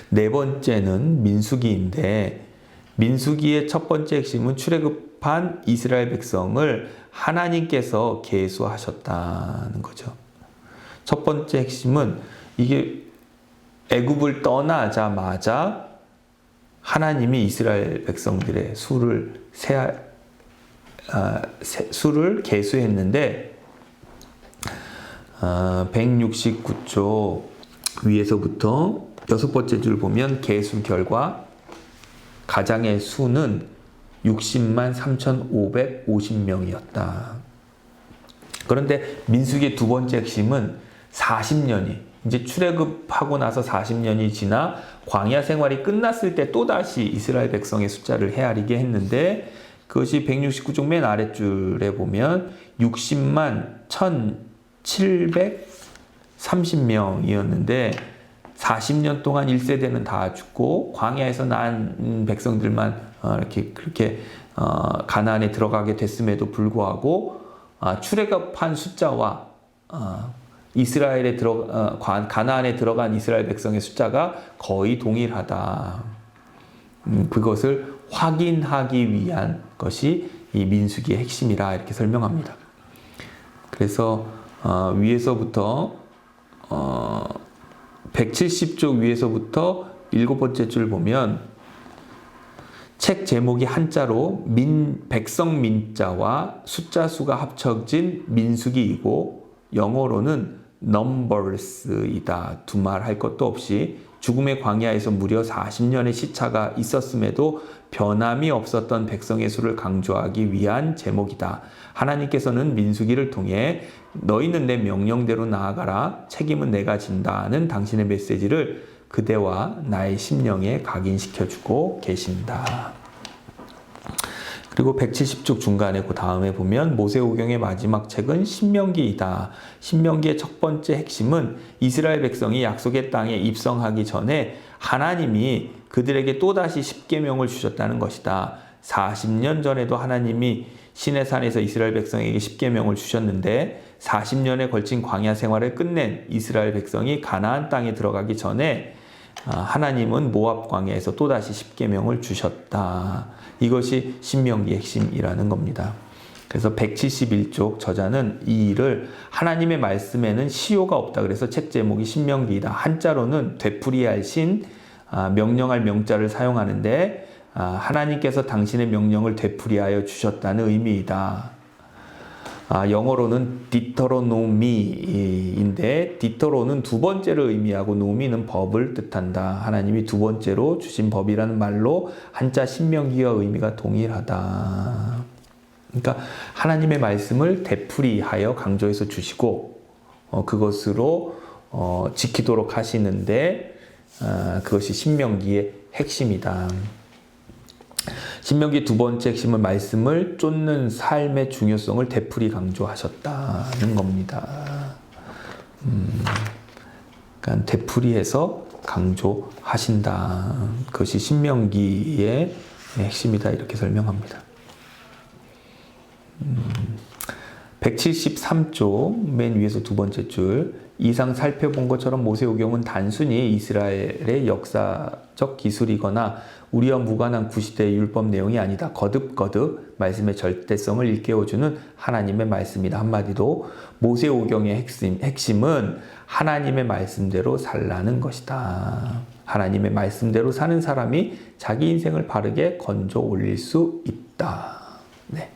네 번째는 민수기인데, 민수기의 첫 번째 핵심은 출애굽한 이스라엘 백성을 하나님께서 계수하셨다는 거죠. 첫 번째 핵심은 이게 애굽을 떠나자마자 하나님이 이스라엘 백성들의 수를 계수했는데, 169쪽 위에서부터 6번째 줄 보면 계수 결과 가장의 수는 60만 3,550명이었다. 그런데 민수기의 두 번째 핵심은 40년이 이제 출애굽하고 나서 40년이 지나 광야 생활이 끝났을 때 또다시 이스라엘 백성의 숫자를 헤아리게 했는데 그것이 169쪽 맨 아랫줄에 보면 60만 1,730명이었는데 40년 동안 1세대는 다 죽고 광야에서 난 백성들만 그렇게 가나안에 들어가게 됐음에도 불구하고 출애굽한 숫자와 이스라엘에 가나안에 들어간 이스라엘 백성의 숫자가 거의 동일하다. 그것을 확인하기 위한 것이 이 민수기의 핵심이라 이렇게 설명합니다. 그래서 위에서부터 170쪽 위에서부터 7번째 줄 보면 책 제목이 한자로 백성 민자와 숫자 수가 합쳐진 민수기이고 영어로는 numbers이다. 두말할 것도 없이 죽음의 광야에서 무려 40년의 시차가 있었음에도 변함이 없었던 백성의 수를 강조하기 위한 제목이다. 하나님께서는 민수기를 통해 너희는 내 명령대로 나아가라. 책임은 내가 진다는 당신의 메시지를 그대와 나의 심령에 각인시켜주고 계신다. 그리고 170쪽 중간에 그 다음에 보면 모세오경의 마지막 책은 신명기이다. 신명기의 첫 번째 핵심은 이스라엘 백성이 약속의 땅에 입성하기 전에 하나님이 그들에게 또다시 십계명을 주셨다는 것이다. 40년 전에도 하나님이 시내산에서 이스라엘 백성에게 십계명을 주셨는데 40년에 걸친 광야 생활을 끝낸 이스라엘 백성이 가나안 땅에 들어가기 전에 하나님은 모압 광야에서 또다시 십계명을 주셨다. 이것이 신명기의 핵심이라는 겁니다. 그래서 171쪽 저자는 이 일을 하나님의 말씀에는 시효가 없다. 그래서 책 제목이 신명기이다. 한자로는 되풀이할 신, 명령할 명자를 사용하는데 하나님께서 당신의 명령을 되풀이하여 주셨다는 의미이다. 영어로는 디터로노미인데 디터로는 두 번째를 의미하고 노미는 법을 뜻한다. 하나님이 두 번째로 주신 법이라는 말로 한자 신명기와 의미가 동일하다. 그러니까 하나님의 말씀을 되풀이하여 강조해서 주시고 그것으로 지키도록 하시는데 그것이 신명기의 핵심이다. 신명기 두 번째 핵심은 말씀을 쫓는 삶의 중요성을 되풀이 강조하셨다는 겁니다. 그러니까 되풀이해서 강조하신다. 그것이 신명기의 핵심이다. 이렇게 설명합니다. 173쪽 맨 위에서 두 번째 줄 이상 살펴본 것처럼 모세오경은 단순히 이스라엘의 역사적 기술이거나 우리와 무관한 구시대의 율법 내용이 아니다. 거듭거듭 말씀의 절대성을 일깨워주는 하나님의 말씀이다. 한마디로 모세오경의 핵심은 하나님의 말씀대로 살라는 것이다. 하나님의 말씀대로 사는 사람이 자기 인생을 바르게 건져 올릴 수 있다. 네.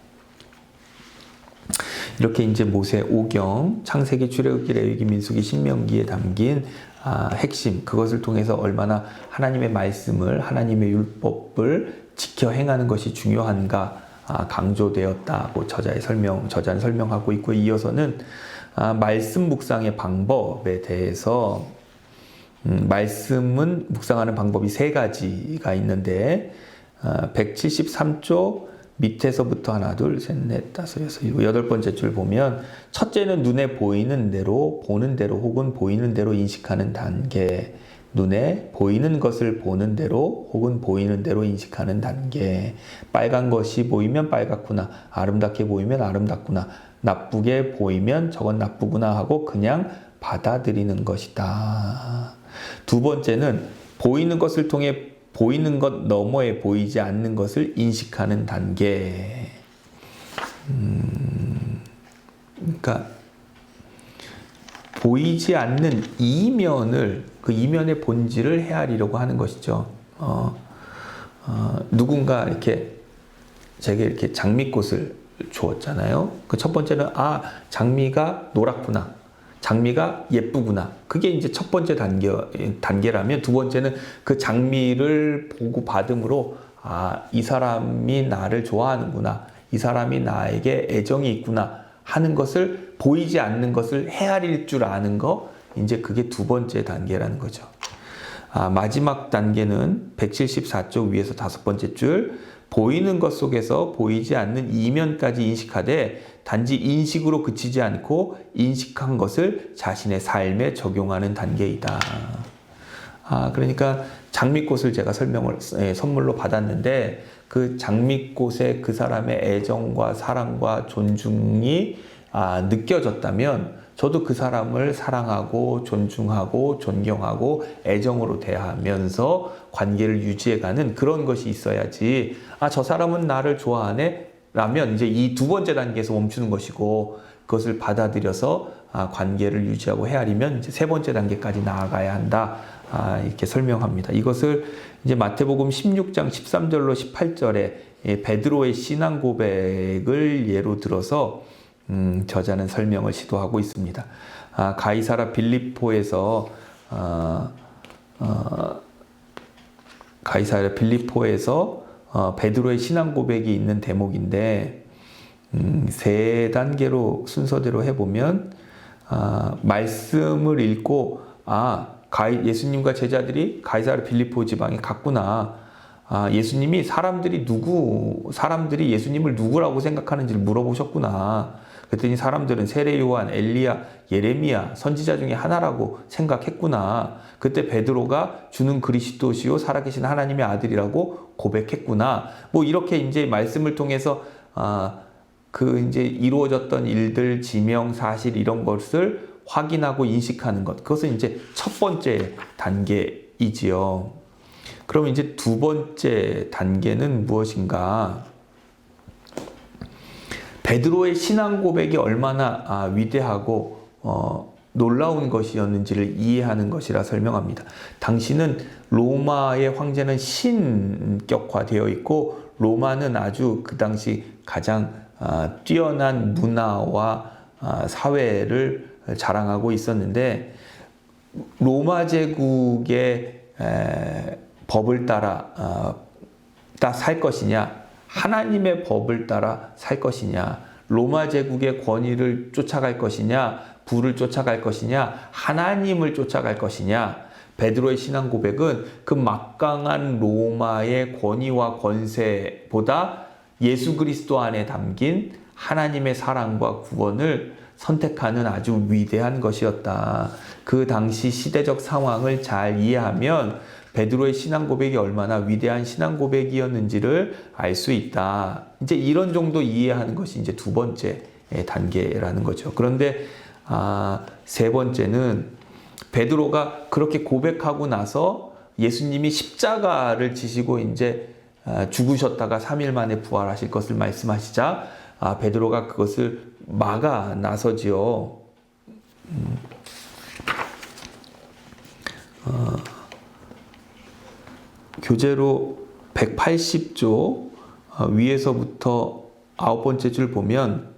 이렇게 이제 모세오경, 창세기, 출애굽기, 레위기, 민수기, 신명기에 담긴 핵심, 그것을 통해서 얼마나 하나님의 말씀을, 하나님의 율법을 지켜 행하는 것이 중요한가 강조되었다고 저자는 설명하고 있고, 이어서는 말씀 묵상의 방법에 대해서 말씀은 묵상하는 방법이 세 가지가 있는데 173쪽 밑에서부터 하나, 둘, 셋, 넷, 다섯, 여섯, 일곱, 여덟 번째 줄 보면 첫째는 눈에 보이는 대로, 보는 대로 혹은 보이는 대로 인식하는 단계. 눈에 보이는 것을 보는 대로 혹은 보이는 대로 인식하는 단계. 빨간 것이 보이면 빨갛구나. 아름답게 보이면 아름답구나. 나쁘게 보이면 저건 나쁘구나 하고 그냥 받아들이는 것이다. 두 번째는 보이는 것을 통해 보이는 것 너머에 보이지 않는 것을 인식하는 단계. 그러니까 보이지 않는 이면을, 그 이면의 본질을 헤아리려고 하는 것이죠. 누군가 제게 이렇게 장미꽃을 주었잖아요. 그 첫 번째는 장미가 노랗구나. 장미가 예쁘구나. 그게 이제 첫 번째 단계라면 두 번째는 그 장미를 보고 받음으로 이 사람이 나를 좋아하는구나. 이 사람이 나에게 애정이 있구나 하는 것을 보이지 않는 것을 헤아릴 줄 아는 거 이제 그게 두 번째 단계라는 거죠. 마지막 단계는 174쪽 위에서 다섯 번째 줄 보이는 것 속에서 보이지 않는 이면까지 인식하되 단지 인식으로 그치지 않고 인식한 것을 자신의 삶에 적용하는 단계이다. 그러니까 장미꽃을 제가 선물로 받았는데 그 장미꽃에 그 사람의 애정과 사랑과 존중이 느껴졌다면 저도 그 사람을 사랑하고 존중하고 존경하고 애정으로 대하면서 관계를 유지해가는 그런 것이 있어야지 저 사람은 나를 좋아하네? 라면 이제 이 두 번째 단계에서 멈추는 것이고 그것을 받아들여서 관계를 유지하고 헤아리면 이제 세 번째 단계까지 나아가야 한다. 이렇게 설명합니다. 이것을 이제 마태복음 16장 13절로 18절에 베드로의 신앙 고백을 예로 들어서 저자는 설명을 시도하고 있습니다. 가이사라 빌립보에서 베드로의 신앙 고백이 있는 대목인데 세 단계로 순서대로 해보면 말씀을 읽고 예수님과 제자들이 가이사라 빌립보 지방에 갔구나. 예수님이 사람들이 예수님을 누구라고 생각하는지를 물어보셨구나. 그랬더니 사람들은 세례 요한, 엘리야, 예레미야, 선지자 중에 하나라고 생각했구나. 그때 베드로가 주는 그리스도시요 살아계신 하나님의 아들이라고 고백했구나. 뭐 이렇게 이제 말씀을 통해서 이제 이루어졌던 일들, 지명, 사실 이런 것을 확인하고 인식하는 것. 그것은 이제 첫 번째 단계이지요. 그럼 이제 두 번째 단계는 무엇인가? 베드로의 신앙 고백이 얼마나 위대하고 놀라운 것이었는지를 이해하는 것이라 설명합니다. 당시는 로마의 황제는 신격화되어 있고 로마는 아주 그 당시 가장 뛰어난 문화와 사회를 자랑하고 있었는데 로마 제국의 법을 따라 살 것이냐 하나님의 법을 따라 살 것이냐 로마 제국의 권위를 쫓아갈 것이냐 부를 쫓아갈 것이냐 하나님을 쫓아갈 것이냐 베드로의 신앙 고백은 그 막강한 로마의 권위와 권세보다 예수 그리스도 안에 담긴 하나님의 사랑과 구원을 선택하는 아주 위대한 것이었다. 그 당시 시대적 상황을 잘 이해하면 베드로의 신앙 고백이 얼마나 위대한 신앙 고백이었는지를 알 수 있다. 이제 이런 정도 이해하는 것이 이제 두 번째 단계라는 거죠. 그런데 세 번째는 베드로가 그렇게 고백하고 나서 예수님이 십자가를 지시고 이제 죽으셨다가 3일 만에 부활하실 것을 말씀하시자 베드로가 그것을 막아 나서지요. 교재로 180조 위에서부터 9번째 줄 보면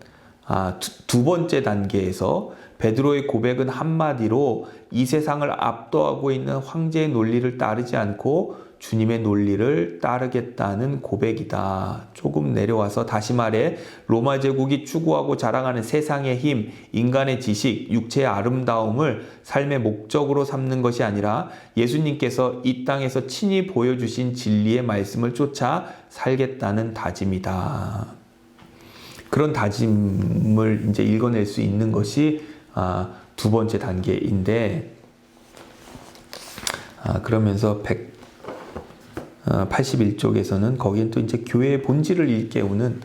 두 번째 단계에서 베드로의 고백은 한마디로 이 세상을 압도하고 있는 황제의 논리를 따르지 않고 주님의 논리를 따르겠다는 고백이다. 조금 내려와서 다시 말해 로마 제국이 추구하고 자랑하는 세상의 힘, 인간의 지식, 육체의 아름다움을 삶의 목적으로 삼는 것이 아니라 예수님께서 이 땅에서 친히 보여주신 진리의 말씀을 쫓아 살겠다는 다짐이다. 그런 다짐을 이제 읽어낼 수 있는 것이 두 번째 단계인데 그러면서 181쪽에서는 거기엔 또 이제 교회의 본질을 일깨우는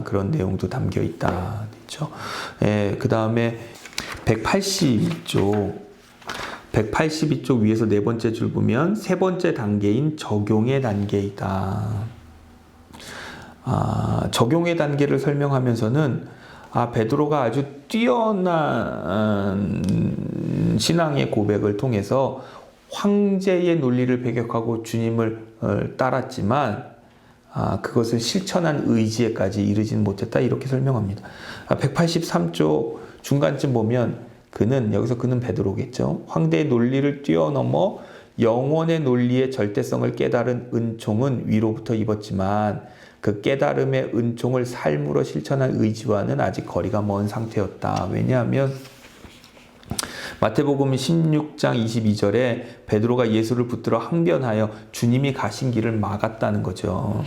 그런 내용도 담겨 있다. 그렇죠? 그 다음에 182쪽 위에서 네 번째 줄 보면 세 번째 단계인 적용의 단계이다. 적용의 단계를 설명하면서는 베드로가 아주 뛰어난 신앙의 고백을 통해서 황제의 논리를 배격하고 주님을 따랐지만 그것을 실천한 의지에까지 이르지는 못했다 이렇게 설명합니다. 183쪽 중간쯤 보면 그는, 여기서 그는 베드로겠죠. 황대의 논리를 뛰어넘어 영혼의 논리의 절대성을 깨달은 은총은 위로부터 입었지만 그 깨달음의 은총을 삶으로 실천한 의지와는 아직 거리가 먼 상태였다. 왜냐하면 마태복음 16장 22절에 베드로가 예수를 붙들어 항변하여 주님이 가신 길을 막았다는 거죠.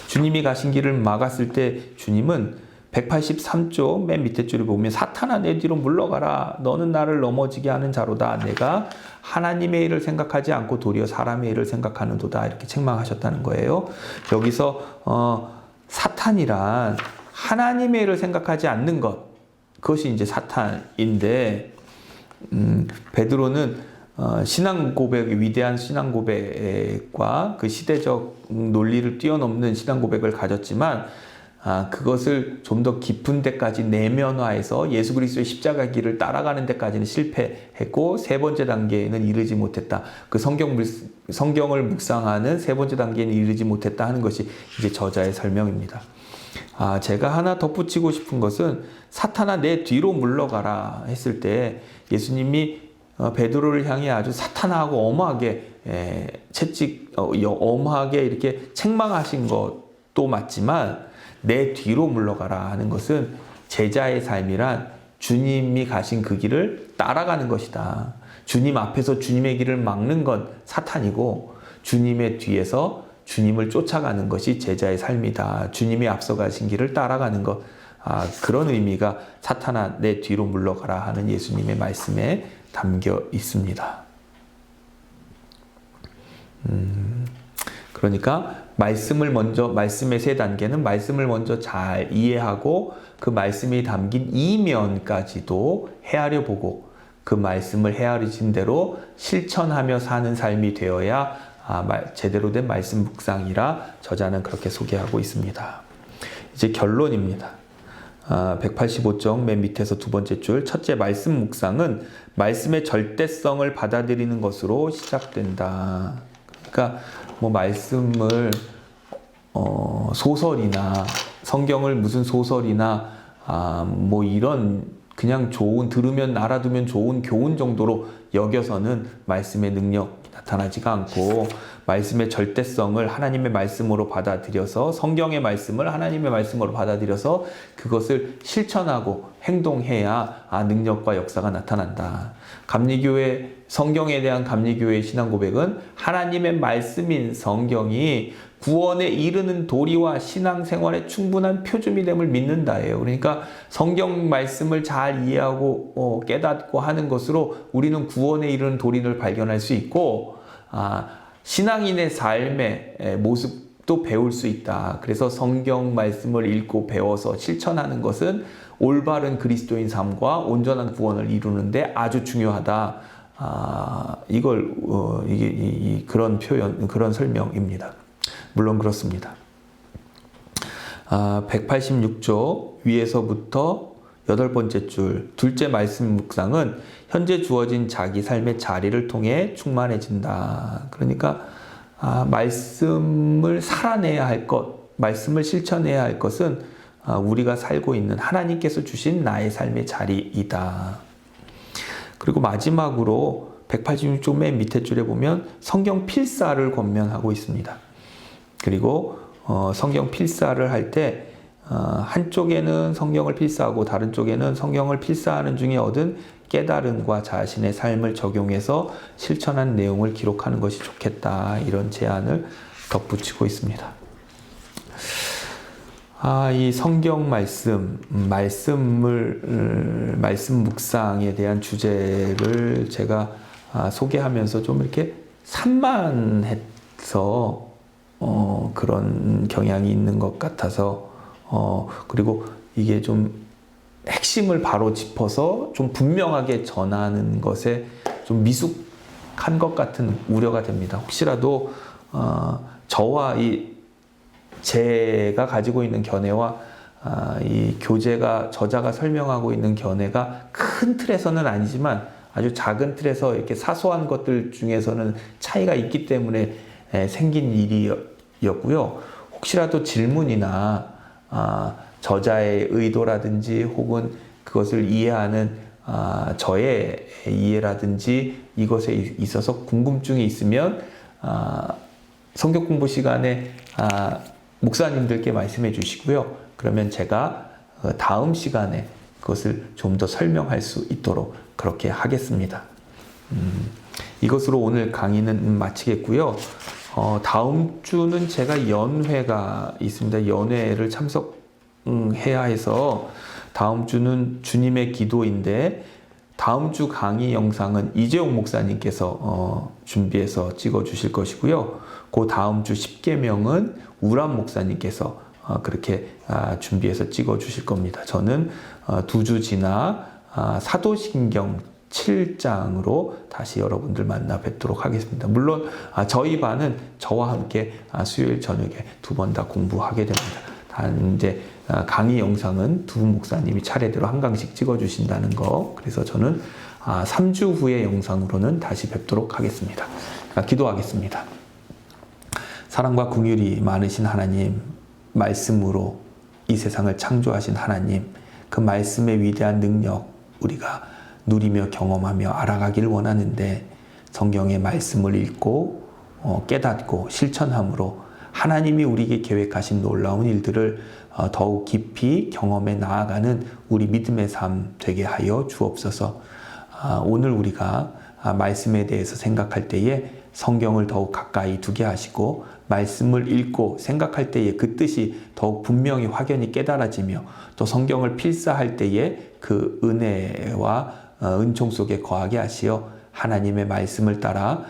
주님이 가신 길을 막았을 때 주님은 183쪽 맨 밑에 줄에 보면 사탄아 내 뒤로 물러가라. 너는 나를 넘어지게 하는 자로다. 내가 하나님의 일을 생각하지 않고 도리어 사람의 일을 생각하는도다. 이렇게 책망하셨다는 거예요. 여기서 사탄이란 하나님의 일을 생각하지 않는 것, 그것이 이제 사탄인데 베드로는 신앙 고백, 위대한 신앙 고백과 그 시대적 논리를 뛰어넘는 신앙 고백을 가졌지만 그것을 좀 더 깊은 데까지 내면화해서 예수 그리스도의 십자가 길을 따라가는 데까지는 실패했고 세 번째 단계에는 이르지 못했다. 그 성경을 묵상하는 세 번째 단계에는 이르지 못했다 하는 것이 이제 저자의 설명입니다. 제가 하나 덧붙이고 싶은 것은 사탄아 내 뒤로 물러가라 했을 때 예수님이 베드로를 향해 아주 사탄하고 엄하게 엄하게 이렇게 책망하신 것도 맞지만 내 뒤로 물러가라 하는 것은 제자의 삶이란 주님이 가신 그 길을 따라가는 것이다. 주님 앞에서 주님의 길을 막는 건 사탄이고 주님의 뒤에서 주님을 쫓아가는 것이 제자의 삶이다. 주님이 앞서 가신 길을 따라가는 것. 그런 의미가 사탄아 내 뒤로 물러가라 하는 예수님의 말씀에 담겨 있습니다. 그러니까 말씀의 세 단계는 말씀을 먼저 잘 이해하고 그 말씀이 담긴 이면까지도 헤아려 보고 그 말씀을 헤아리신 대로 실천하며 사는 삶이 되어야 제대로 된 말씀 묵상이라 저자는 그렇게 소개하고 있습니다. 이제 결론입니다. 185쪽 맨 밑에서 두 번째 줄, 첫째 말씀 묵상은 말씀의 절대성을 받아들이는 것으로 시작된다. 그러니까 말씀을 소설이나 성경을 무슨 소설이나 이런 그냥 들으면 알아두면 좋은 교훈 정도로 여겨서는 말씀의 능력이 나타나지가 않고 말씀의 절대성을 하나님의 말씀으로 받아들여서 성경의 말씀을 하나님의 말씀으로 받아들여서 그것을 실천하고 행동해야 능력과 역사가 나타난다. 감리교회 성경에 대한 감리교회의 신앙 고백은 하나님의 말씀인 성경이 구원에 이르는 도리와 신앙생활에 충분한 표준이 됨을 믿는다예요. 그러니까 성경 말씀을 잘 이해하고 깨닫고 하는 것으로 우리는 구원에 이르는 도리를 발견할 수 있고 신앙인의 삶의 모습도 배울 수 있다. 그래서 성경 말씀을 읽고 배워서 실천하는 것은 올바른 그리스도인 삶과 온전한 구원을 이루는데 아주 중요하다. 그런 표현, 그런 설명입니다. 물론 그렇습니다. 186쪽 위에서부터 8번째 줄, 둘째 말씀 묵상은 현재 주어진 자기 삶의 자리를 통해 충만해진다. 그러니까 말씀을 살아내야 할 것, 말씀을 실천해야 할 것은 우리가 살고 있는 하나님께서 주신 나의 삶의 자리이다. 그리고 마지막으로 186쪽 맨 밑에 줄에 보면 성경 필사를 권면하고 있습니다. 그리고 성경 필사를 할 때 한쪽에는 성경을 필사하고 다른 쪽에는 성경을 필사하는 중에 얻은 깨달음과 자신의 삶을 적용해서 실천한 내용을 기록하는 것이 좋겠다. 이런 제안을 덧붙이고 있습니다. 이 성경 말씀 묵상에 대한 주제를 제가 소개하면서 좀 이렇게 산만해서 그런 경향이 있는 것 같아서 그리고 이게 좀 핵심을 바로 짚어서 좀 분명하게 전하는 것에 좀 미숙한 것 같은 우려가 됩니다. 혹시라도 저와 제가 가지고 있는 견해와 이 저자가 설명하고 있는 견해가 큰 틀에서는 아니지만 아주 작은 틀에서 이렇게 사소한 것들 중에서는 차이가 있기 때문에 생긴 일이었고요. 혹시라도 질문이나 저자의 의도라든지 혹은 그것을 이해하는 저의 이해라든지 이것에 있어서 궁금증이 있으면 성경 공부 시간에 목사님들께 말씀해 주시고요. 그러면 제가 다음 시간에 그것을 좀 더 설명할 수 있도록 그렇게 하겠습니다. 이것으로 오늘 강의는 마치겠고요. 다음 주는 제가 연회가 있습니다. 연회를 참석해야 해서 다음 주는 주님의 기도인데 다음 주 강의 영상은 이재용 목사님께서 준비해서 찍어 주실 것이고요. 그 다음 주 10계명은 우람 목사님께서 그렇게 준비해서 찍어 주실 겁니다. 저는 2주 지나 사도신경 7장으로 다시 여러분들 만나 뵙도록 하겠습니다. 물론 저희 반은 저와 함께 수요일 저녁에 2번 다 공부하게 됩니다. 단 이제 강의 영상은 두 목사님이 차례대로 한 강씩 찍어주신다는 거. 그래서 저는 3주 후의 영상으로는 다시 뵙도록 하겠습니다. 기도하겠습니다. 사랑과 긍휼이 많으신 하나님, 말씀으로 이 세상을 창조하신 하나님, 그 말씀의 위대한 능력 우리가 누리며 경험하며 알아가길 원하는데 성경의 말씀을 읽고 깨닫고 실천함으로 하나님이 우리에게 계획하신 놀라운 일들을 더욱 깊이 경험해 나아가는 우리 믿음의 삶 되게 하여 주옵소서. 오늘 우리가 말씀에 대해서 생각할 때에 성경을 더욱 가까이 두게 하시고 말씀을 읽고 생각할 때에 그 뜻이 더욱 분명히 확연히 깨달아지며 또 성경을 필사할 때에 그 은혜와 은총 속에 거하게 하시어 하나님의 말씀을 따라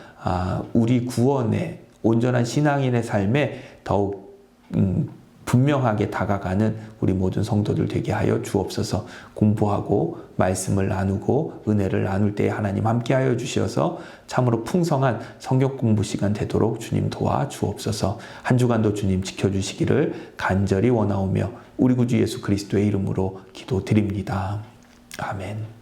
우리 구원의 온전한 신앙인의 삶에 더욱 분명하게 다가가는 우리 모든 성도들 되게 하여 주옵소서. 공부하고 말씀을 나누고 은혜를 나눌 때 하나님 함께하여 주셔서 참으로 풍성한 성경 공부 시간 되도록 주님 도와 주옵소서. 한 주간도 주님 지켜주시기를 간절히 원하오며 우리 구주 예수 그리스도의 이름으로 기도드립니다. 아멘.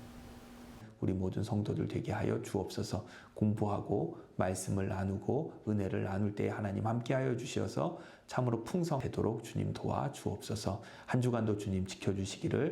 우리 모든 성도들 되게 하여 주옵소서. 공부하고 말씀을 나누고 은혜를 나눌 때 하나님 함께하여 주셔서 참으로 풍성되도록 주님 도와 주옵소서. 한 주간도 주님 지켜주시기를